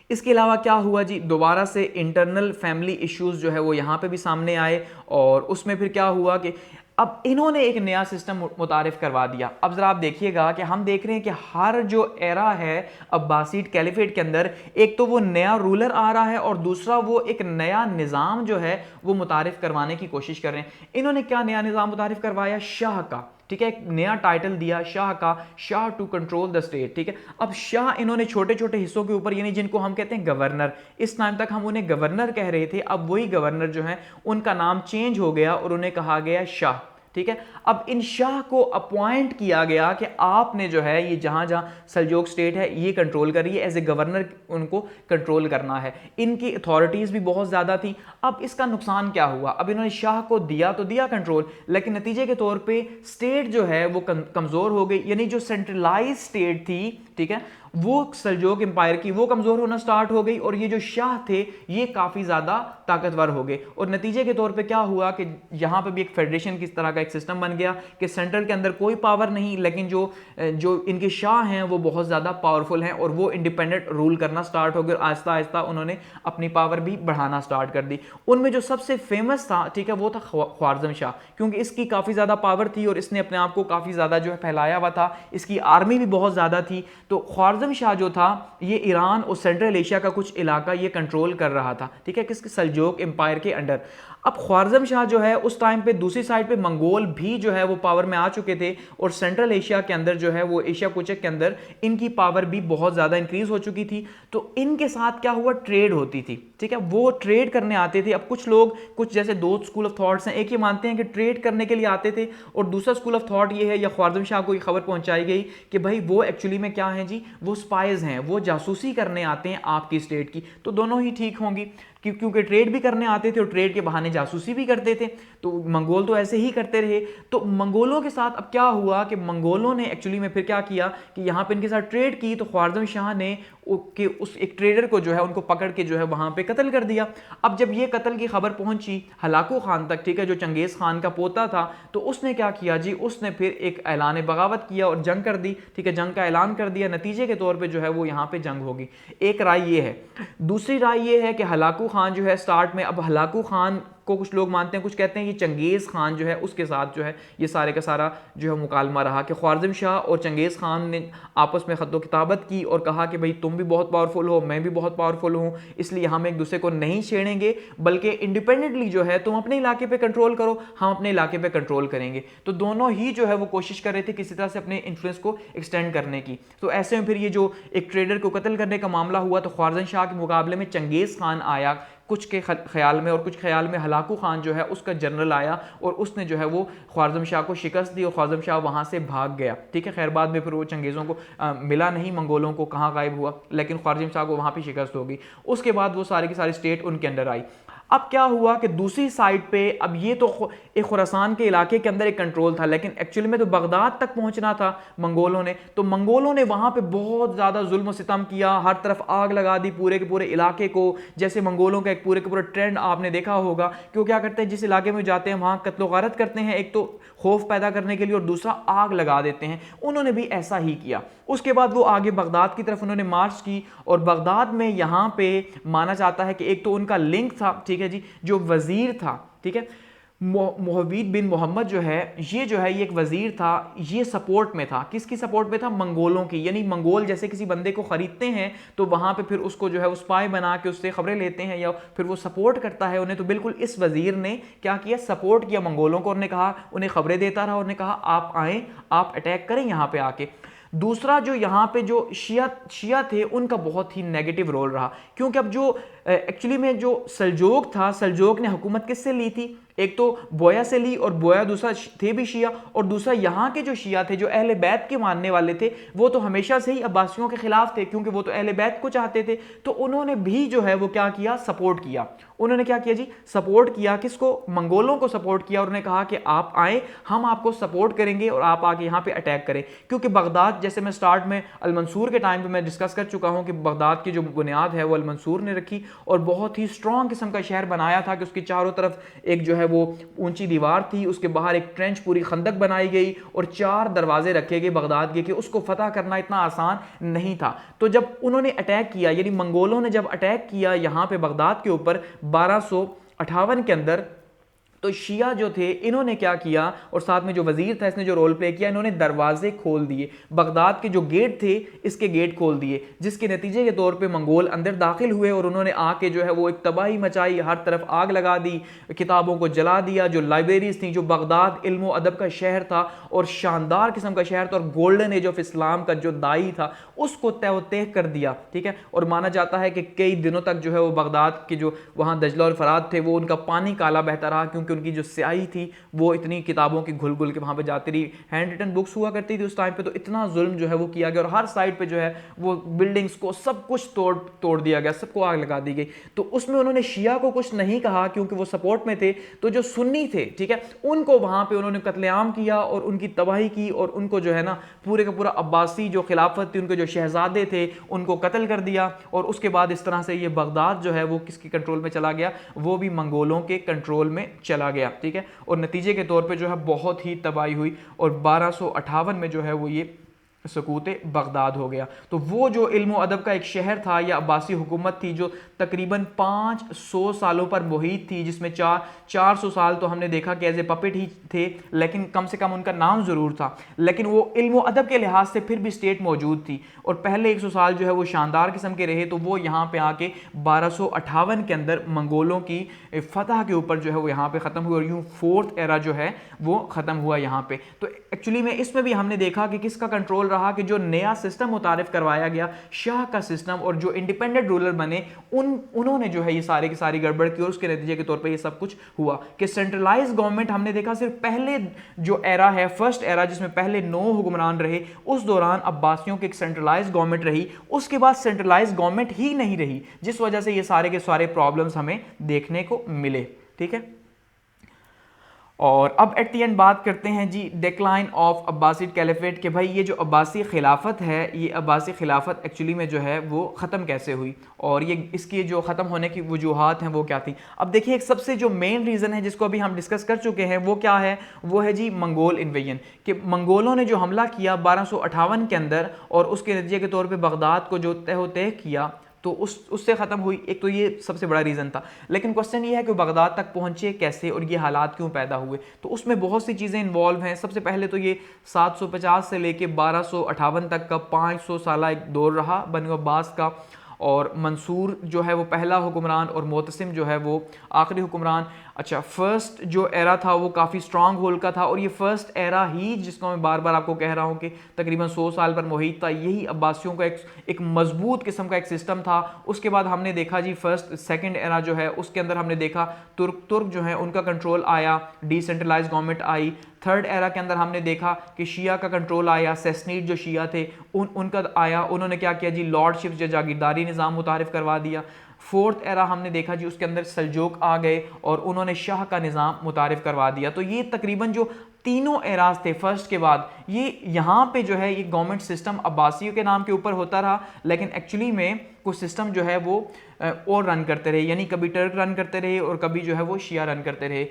इसके अलावा क्या हुआ जी, दोबारा से इंटरनल फैमिली इश्यूज़ जो है वो यहाँ पे भी सामने आए और उसमें फिर क्या हुआ कि अब इन्होंने एक नया सिस्टम मुतारिफ करवा दिया। अब ज़रा आप देखिएगा कि हम देख रहे हैं कि हर जो एरा है अब्बासीड कैलिफेट के अंदर, एक तो वो नया रूलर आ रहा है और दूसरा वो एक नया निज़ाम जो है वो मुतारिफ करवाने की कोशिश कर रहे हैं। इन्होंने क्या नया निज़ाम मुतारिफ करवाया, शाह का। ठीक है, एक नया टाइटल दिया शाह का, शाह टू कंट्रोल द स्टेट। ठीक है, अब शाह इन्होंने छोटे छोटे हिस्सों के ऊपर, यानी जिनको हम कहते हैं गवर्नर, इस टाइम तक हम उन्हें गवर्नर कह रहे थे, अब वही गवर्नर जो है उनका नाम चेंज हो गया और उन्हें कहा गया शाह। ठीक है, अब इन शाह को अपॉइंट किया गया कि आपने जो है ये जहां जहां सल्जोक स्टेट है ये कंट्रोल करिए, एज ए गवर्नर उनको कंट्रोल करना है। इनकी अथॉरिटीज भी बहुत ज्यादा थी। अब इसका नुकसान क्या हुआ, अब इन्होंने शाह को दिया तो दिया कंट्रोल, लेकिन नतीजे के तौर पे स्टेट जो है वो कमजोर हो गई, यानी जो सेंट्रलाइज स्टेट थी, ठीक है, वो सल्जोक एम्पायर की वो कमजोर होना स्टार्ट हो गई और ये जो शाह थे ये काफी ज्यादा ताकतवर हो गए। और नतीजे के तौर पे क्या हुआ कि यहाँ पे भी एक फेडरेशन की तरह का एक सिस्टम बन गया कि सेंट्रल के अंदर कोई पावर नहीं, लेकिन जो इनके शाह हैं वो बहुत ज्यादा पावरफुल हैं और वो इंडिपेंडेंट रूल करना स्टार्ट हो गए। आहिस्ता आहिस्ता उन्होंने अपनी पावर भी बढ़ाना स्टार्ट कर दी। उनमें जो सबसे फेमस था, ठीक है, वो था ख्वारिज़म शाह, क्योंकि इसकी काफी ज्यादा पावर थी और इसने अपने आप को काफी ज्यादा जो है फैलाया हुआ था, इसकी आर्मी भी बहुत ज्यादा थी। तो ख्वारिज़म शाह जो था ये ईरान और सेंट्रल एशिया का कुछ इलाका ये कंट्रोल कर रहा था। ठीक है, किसके, सल्जोक एम्पायर के अंडर। अब ख्वारिज़म शाह जो है उस टाइम पे दूसरी साइड पे मंगोल भी जो है वो पावर में आ चुके थे और सेंट्रल एशिया के अंदर जो है वो एशिया कुचक के अंदर इनकी पावर भी बहुत ज्यादा इंक्रीज हो चुकी थी। तो इनके साथ क्या हुआ, ट्रेड होती थी। ठीक है, वो ट्रेड करने आते थे। अब कुछ लोग, कुछ जैसे दो स्कूल ऑफ थॉट्स हैं, एक ये मानते हैं कि ट्रेड करने के लिए आते थे, और दूसरा स्कूल ऑफ थॉट ये है, या ख्वारिज़म शाह को ये खबर पहुंचाई गई कि भाई वो एक्चुअली में क्या है जी, वो स्पाइज हैं, वो जासूसी करने आते हैं आपकी स्टेट की। तो दोनों ही ठीक होंगी, क्योंकि ट्रेड भी करने आते थे और ट्रेड के बहाने जासूसी भी करते थे। तो मंगोल तो ऐसे ही करते रहे। तो मंगोलों के साथ अब क्या हुआ कि मंगोलों ने एक्चुअली में फिर क्या किया कि यहाँ पे इनके साथ ट्रेड की, तो ख्वारिज़म शाह ने कि उस एक ट्रेडर को जो है उनको पकड़ के जो है वहाँ पे कत्ल कर दिया। अब जब ये कत्ल की खबर पहुंची हलाकू खान तक, ठीक है, जो चंगेज़ खान का पोता था, तो उसने क्या किया जी, उसने फिर एक ऐलान बगावत किया और जंग कर दी। ठीक है, जंग का ऐलान कर दिया। नतीजे के तौर पे जो है वो यहाँ पे जंग होगी। एक राय ये है। दूसरी राय ये है कि हलाकू खान जो है स्टार्ट में, अब हलाकू खान को कुछ लोग मानते हैं, कुछ कहते हैं कि चंगेज़ खान जो है उसके साथ जो है ये सारे का सारा जो है मुकालमा रहा, कि ख्वारिज़म शाह और चंगेज़ खान ने आपस में खत्तो किताबत की और कहा कि भाई तुम भी बहुत पावरफुल हो, मैं भी बहुत पावरफुल हूँ, इसलिए हम एक दूसरे को नहीं छेड़ेंगे, बल्कि इंडिपेंडेंटली जो है तुम अपने इलाके पे कंट्रोल करो, हम अपने इलाके पे कंट्रोल करेंगे। तो दोनों ही जो है वो कोशिश कर रहे थे किसी तरह से अपने इन्फ्लुएंस को एक्सटेंड करने की। तो ऐसे में फिर ये जो एक ट्रेडर को कत्ल करने का मामला हुआ, तो ख्वारिज़म शाह के मुकाबले में चंगेज़ खान आया कुछ के ख्याल में, और कुछ ख्याल में हलाकू खान जो है उसका जनरल आया और उसने जो है वो ख्वारिज़म शाह को शिकस्त दी और ख्वारिज़म शाह वहाँ से भाग गया। ठीक है, खैर बाद में फिर वो चंगेज़ों को मिला नहीं, मंगोलों को कहाँ गायब हुआ, लेकिन ख्वारिज़म शाह को वहाँ पे शिकस्त हो गई। उसके बाद वो सारी की सारी स्टेट उनके अंडर आई। अब क्या हुआ कि दूसरी साइड पे, अब ये तो एक खुरासान के इलाके के अंदर एक कंट्रोल था, लेकिन एक्चुअली में तो बगदाद तक पहुंचना था मंगोलों ने। तो मंगोलों ने वहां पे बहुत ज़्यादा जुल्म सितम किया, हर तरफ आग लगा दी पूरे के पूरे इलाके को। जैसे मंगोलों का एक पूरे के पूरे ट्रेंड आपने देखा होगा कि वो क्या करते हैं, जिस इलाके में जाते हैं वहाँ कत्लो गारत करते हैं, एक तो खौफ पैदा करने के लिए और दूसरा आग लगा देते हैं। उन्होंने भी ऐसा ही किया। उसके बाद वो आगे बगदाद की तरफ उन्होंने मार्च की, और बगदाद में यहाँ पे माना जाता है कि एक तो उनका लिंक था, ठीक है जी, जो वजीर था, ठीक है, मोहब्बीद बिन मोहम्मद जो है, ये जो है ये एक वजीर था, ये सपोर्ट में था। किसकी सपोर्ट में था? मंगोलों की। यानी मंगोल जैसे किसी बंदे को खरीदते हैं तो वहाँ पे फिर उसको जो है उस स्पाई बना के उससे खबरें लेते हैं या फिर वो सपोर्ट करता है उन्हें। तो बिल्कुल इस वजीर ने क्या किया, सपोर्ट किया मंगोलों को, उन्होंने कहा, उन्हें खबरें देता रहा, उन्होंने कहा आप आएँ, आप अटैक करें यहाँ पे आके। दूसरा जो यहाँ पे जो शिया थे उनका बहुत ही नेगेटिव रोल रहा, क्योंकि अब जो एक्चुअली में जो सल्जोक था, सल्जोक ने हुकूमत किससे ली थी? एक तो बोया से ली, और बोया दूसरा थे भी शिया, और दूसरा यहाँ के जो शिया थे जो अहले बैत के मानने वाले थे वो तो हमेशा से ही अब्बासियों के खिलाफ थे, क्योंकि वो तो अहले बैत को चाहते थे। तो उन्होंने भी जो है वो क्या किया, सपोर्ट किया। उन्होंने क्या किया जी, सपोर्ट किया। किसको? मंगोलों को सपोर्ट किया। और उन्होंने कहा कि आप आए, हम आपको सपोर्ट करेंगे और आप आके यहाँ पे अटैक करें। क्योंकि बगदाद, जैसे मैं स्टार्ट में अल-मंसूर के टाइम पे मैं डिस्कस कर चुका हूँ कि बगदाद की जो बुनियाद है वो अल-मंसूर ने रखी, और बहुत ही स्ट्रॉन्ग किस्म का शहर बनाया था कि उसकी चारों तरफ एक जो है वो ऊंची दीवार थी, उसके बाहर एक ट्रेंच पूरी खंदक बनाई गई और 4 दरवाजे रखे गए बगदाद के, कि उसको फतह करना इतना आसान नहीं था। तो जब उन्होंने अटैक किया, यानी मंगोलों ने जब अटैक किया यहाँ पे बगदाद के ऊपर 1258 के अंदर, तो शिया जो थे इन्होंने क्या किया, और साथ में जो वजीर था इसने जो रोल प्ले किया, इन्होंने दरवाजे खोल दिए, बगदाद के जो गेट थे इसके गेट खोल दिए, जिसके नतीजे के तौर पे मंगोल अंदर दाखिल हुए और उन्होंने आके जो है वो एक तबाही मचाई, हर तरफ आग लगा दी, किताबों को जला दिया। जो लाइब्रेरीज थी, जो बगदाद इल्म अदब का शहर था और शानदार किस्म का शहर था और गोल्डन एज ऑफ इस्लाम का जो दाई था, उसको तय कर दिया। ठीक है, और माना जाता है कि कई दिनों तक जो है वो बगदाद के जो वहाँ दजला और फरात थे वो उनका पानी काला बहता रहा, क्योंकि उनकी जो स्याही थी वो इतनी किताबों की घुल घुल के वहां पे जाती रही। हैंड रिटन बुक्स हुआ करती थी उस टाइम पे, तो इतना जुल्म जो है वो किया गया और हर साइड पे जो है वो बिल्डिंग्स को सब कुछ तोड़ दिया गया, सबको आग लगा दी गई। तो उसमें उन्होंने शिया को कुछ नहीं कहा क्योंकि वो सपोर्ट में थे। तो जो सुन्नी थे, ठीक है, उनको वहां पे उन्होंने कत्लेआम किया और उनकी तबाही की, और उनको जो है ना पूरे का पूरा अब्बासी जो खिलाफत थी, उनके जो शहजादे थे उनको कत्ल कर दिया। और उसके बाद इस तरह से ये बगदाद जो है वो किसके कंट्रोल में चला गया? वो भी मंगोलों के कंट्रोल में चला गया। ठीक है, और नतीजे के तौर पे जो है बहुत ही तबाही हुई और 1258 में जो है वो ये सकूत बगदाद हो गया। तो वो जो इल्म अदब का एक शहर था या अब्बासी हुकूमत थी जो तकरीबन 500 सालों पर मुहित थी, जिसमें 400 साल तो हमने देखा कि एज ए पपेट ही थे, लेकिन कम से कम उनका नाम ज़रूर था, लेकिन वो इल्म अदब के लिहाज से फिर भी स्टेट मौजूद थी। और पहले 100 साल जो है वो शानदार किस्म के रहे। तो वो यहाँ पे आके 1258 के अंदर मंगोलों की फतह के ऊपर जो है वो यहाँ पे ख़त्म हुआ, और यूँ 4th एरा जो है वो ख़त्म हुआ यहाँ पे। तो एक्चुअली में इसमें भी हमने देखा कि किसका कंट्रोल रहा कि जो नया सिस्टम मुतारिफ करवाया गया शाह का सिस्टम, और जो इंडिपेंडेंट रूलर बने उन्होंने जो है ये सारे की सारी गड़बड़ की, और उसके नतीजे के तौर पे ये सब कुछ हुआ कि सेंट्रलाइज गवर्नमेंट हमने देखा सिर्फ पहले जो एरा है, फर्स्ट एरा जिसमें पहले 9 हुक्मरान रहे, उस दौरान अब्बासियों की एक सेंट्रलाइज गवर्नमेंट रही, उसके बाद सेंट्रलाइज गवर्नमेंट ही नहीं रही, जिस वजह से ये सारे के सारे प्रॉब्लम्स हमें देखने को मिले। ठीक है, और अब एट दी एंड बात करते हैं जी डिक्लाइन ऑफ अब्बासिड कैलिफेट, कि भाई ये जो अब्बासी खिलाफत है, ये अब्बासी खिलाफत एक्चुअली में जो है वो ख़त्म कैसे हुई, और ये इसकी जो ख़त्म होने की वजूहात हैं वो क्या थी। अब देखिए एक सबसे जो मेन रीज़न है जिसको अभी हम डिस्कस कर चुके हैं वो क्या है, वो है जी मंगोल इन्वेजन, कि मंगोलों ने जो हमला किया 1258 के अंदर, और उसके नतीजे के तौर पर बगदाद को जो तय किया, तो उससे ख़त्म हुई। एक तो ये सबसे बड़ा रीज़न था, लेकिन क्वेश्चन ये है कि बगदाद तक पहुँचे कैसे और ये हालात क्यों पैदा हुए, तो उसमें बहुत सी चीज़ें इन्वॉल्व हैं। सबसे पहले तो ये 750 से लेके 1258 तक का 500 साला एक दौर रहा बनु अब्बास का, और मंसूर जो है वो पहला हुक्मरान और मोतसिम जो है वो आखिरी हुक्मरान। अच्छा, फर्स्ट जो एरा था वो काफ़ी स्ट्रांग होल्ड का था, और ये फर्स्ट एरा ही जिसको मैं बार बार आपको कह रहा हूँ कि तकरीबन 100 साल पर मुहित था, यही अब्बासियों का एक मजबूत किस्म का एक सिस्टम था। उसके बाद हमने देखा जी फर्स्ट सेकंड एरा जो है उसके अंदर हमने देखा तुर्क जो है उनका कंट्रोल आया, डिसेंट्रलाइज गवर्नमेंट आई। थर्ड एरा के अंदर हमने देखा कि शिया का कंट्रोल आया, सेसनीड जो शिया थे उनका आया, उन्होंने क्या किया जी लॉर्डशिप जो जागीरदारी निज़ाम मुतारिफ करवा दिया। फोर्थ एरा हमने देखा जी उसके अंदर सल्जूक आ गए और उन्होंने शाह का निज़ाम मुतारिफ करवा दिया। तो ये तकरीबन जो तीनों एराज थे फर्स्ट के बाद, ये यहाँ पे जो है ये गवर्नमेंट सिस्टम अब्बासियों के नाम के ऊपर होता रहा, लेकिन एक्चुअली में कुछ सिस्टम जो है वो और रन करते रहे, यानी कभी टर्क रन करते रहे और कभी जो है वो शिया रन करते रहे।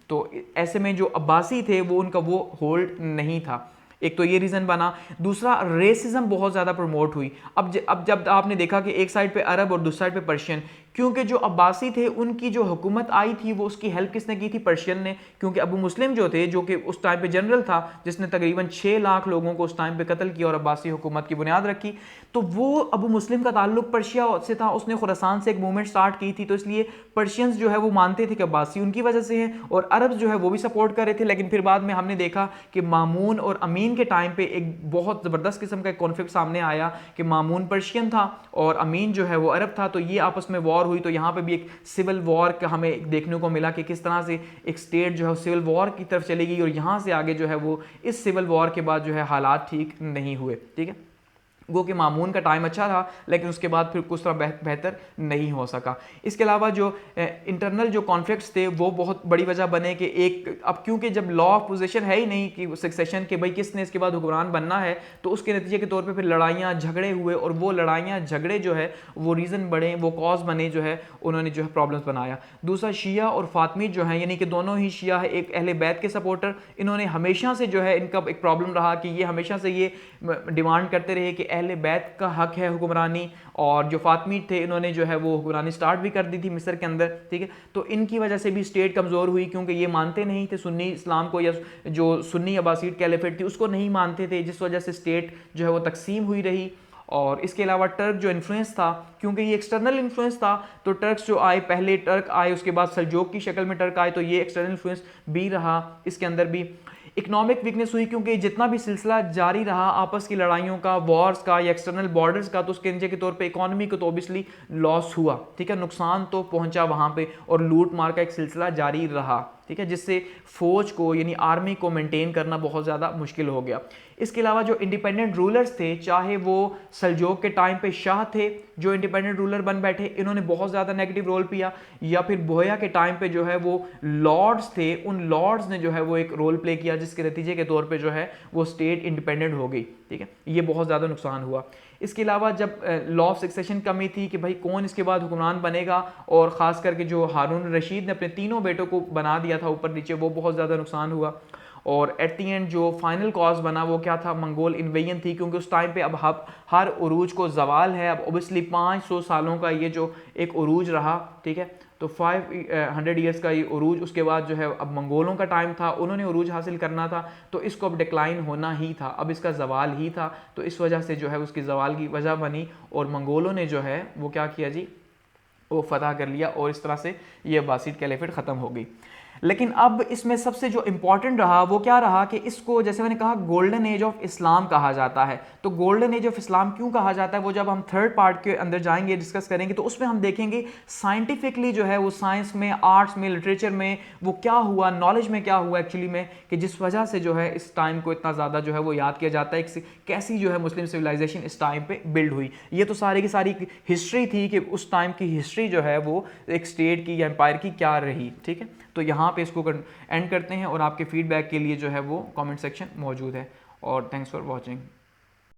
तो ऐसे में जो अब्बासी थे वो उनका वो होल्ड नहीं था। एक तो ये रीज़न बना। दूसरा, रेसिज्म बहुत ज़्यादा प्रमोट हुई। अब जब आपने देखा कि एक साइड पे अरब और दूसरी साइड पे पर्शियन, क्योंकि जो अब्बासी थे उनकी जो हुकूमत आई थी वो उसकी हेल्प किसने की थी, पर्शियन ने, क्योंकि अबू मुस्लिम जो थे जो कि उस टाइम पे जनरल था जिसने तकरीबन 6 लाख लोगों को उस टाइम पे कत्ल किया और अब्बासी हुकूमत की बुनियाद रखी, तो वो अबू मुस्लिम का ताल्लुक पर्शिया से था, उसने खुरासान से एक मूवमेंट स्टार्ट की थी, तो इसलिए पर्शियंस जो है वो मानते थे कि अब्बासी उनकी वजह से है, और अरब जो है वो भी सपोर्ट कर रहे थे। लेकिन फिर बाद में हमने देखा कि मामून और अमीन के टाइम पे एक बहुत ज़बरदस्त किस्म का कॉन्फ्लिक्ट सामने आया कि मामून पर्शियन था और अमीन जो है वो अरब था, तो ये आपस में वॉर हुई। तो यहाँ पे भी एक सिविल वॉर का हमें देखने को मिला कि किस तरह से एक स्टेट जो है सिविल वॉर की तरफ चली गई, और यहाँ से आगे जो है वो इस सिविल वॉर के बाद जो है हालात ठीक नहीं हुए। ठीक है, वो कि मामून का टाइम अच्छा था लेकिन उसके बाद फिर कुछ तरह बेहतर नहीं हो सका। इसके अलावा जो इंटरनल जो कॉन्फ्लिक्ट्स थे वो बहुत बड़ी वजह बने कि एक, अब क्योंकि जब लॉ ऑफ पोजीशन है ही नहीं कि सक्सेशन के भाई किसने इसके बाद हुक्मरान बनना है, तो उसके नतीजे के तौर पे फिर लड़ाइयाँ झगड़े हुए, और वो लड़ाइयाँ झगड़े जो है वो रीज़न बने, वो कॉज बने, जो है उन्होंने जो है प्रॉब्लम्स बनाया। दूसरा, शिया और फातमीद जो है, यानी कि दोनों ही शिया है एक अहले बैत के सपोर्टर, इन्होंने हमेशा से जो है इनका एक प्रॉब्लम रहा कि ये हमेशा से ये डिमांड करते रहे कि अहले बैत का हक है हुक्मरानी, और जो फातमीद थे इन्होंने जो है वो हुक्मरानी स्टार्ट भी कर दी थी मिस्र के अंदर। ठीक है, तो इनकी वजह से भी स्टेट कमज़ोर हुई, क्योंकि ये मानते नहीं थे सुन्नी इस्लाम को, या जो सुन्नी अब्बासीड कैलिफेट थी उसको नहीं मानते थे, जिस वजह से स्टेट जो है वो तकसीम हुई रही। और इसके अलावा टर्क जो इन्फ्लुएंस था, क्योंकि ये एक्सटर्नल इन्फ्लुएंस था, तो टर्क्स जो आए, पहले टर्क आए उसके बाद सल्जूक की शक्ल में टर्क आए, तो ये एक्सटर्नल इन्फ्लुएंस भी रहा। इसके अंदर भी इकोनॉमिक वीकनेस हुई, क्योंकि जितना भी सिलसिला जारी रहा आपस की लड़ाइयों का, वॉर्स का या एक्सटर्नल बॉर्डर्स का, तो उसके नतीजे के तौर पे इकोनॉमी को तो ऑब्वियसली लॉस हुआ। ठीक है, नुकसान तो पहुंचा वहाँ पे, और लूट मार का एक सिलसिला जारी रहा। ठीक है, जिससे फौज को यानी आर्मी को मेंटेन करना बहुत ज़्यादा मुश्किल हो गया। इसके अलावा जो इंडिपेंडेंट रूलर्स थे, चाहे वो सल्जूक के टाइम पे शाह थे जो इंडिपेंडेंट रूलर बन बैठे, इन्होंने बहुत ज़्यादा नेगेटिव रोल किया, या फिर बोया के टाइम पे जो है वो लॉर्ड्स थे, उन लॉर्ड्स ने जो है वो एक रोल प्ले किया, जिसके नतीजे के तौर पे जो है वो स्टेट इंडिपेंडेंट हो गई। ठीक है, ये बहुत ज़्यादा नुकसान हुआ। इसके अलावा जब लॉ ऑफ सक्सेशन कमी थी कि भाई कौन इसके बाद हुक्मरान बनेगा, और ख़ास करके जो हारून रशीद ने अपने तीनों बेटों को बना दिया था ऊपर नीचे, वो बहुत ज़्यादा नुकसान हुआ। और एट दी एंड जो फाइनल कॉज बना वो क्या था, मंगोल इन्वेजन थी, क्योंकि उस टाइम पे अब हर उरूज को जवाल है। अब ओबियसली 500 सालों का ये जो एक उरूज रहा, ठीक है, तो 500 ईयर्स का ये उरूज, उसके बाद जो है अब मंगोलों का टाइम था, उन्होंने उरूज हासिल करना था, तो इसको अब डिक्लाइन होना ही था, अब इसका जवाल ही था। तो इस वजह से जो है उसकी जवाल की वजह बनी, और मंगोलों ने जो है वो क्या किया जी, वो फतह कर लिया, और इस तरह से ये अब्बासीद कैलिफेट ख़त्म हो गई। लेकिन अब इसमें सबसे जो इंपॉर्टेंट रहा वो क्या रहा कि इसको, जैसे मैंने कहा, गोल्डन एज ऑफ इस्लाम कहा जाता है। तो गोल्डन एज ऑफ इस्लाम क्यों कहा जाता है वो जब हम थर्ड पार्ट के अंदर जाएंगे, डिस्कस करेंगे, तो उसमें हम देखेंगे साइंटिफिकली जो है वो साइंस में, आर्ट्स में, लिटरेचर में वो क्या हुआ, नॉलेज में क्या हुआ एक्चुअली में, कि जिस वजह से जो है इस टाइम को इतना ज़्यादा जो है वो याद किया जाता है, कैसी जो है मुस्लिम सिविलाइजेशन इस टाइम पे बिल्ड हुई। ये तो सारी की सारी हिस्ट्री थी कि उस टाइम की हिस्ट्री जो है वो एक स्टेट की या एम्पायर की क्या रही। ठीक है, तो यहाँ पे इसको एंड करते हैं और आपके फीडबैक के लिए जो है वो कमेंट सेक्शन मौजूद है। और थैंक्स फॉर वॉचिंग।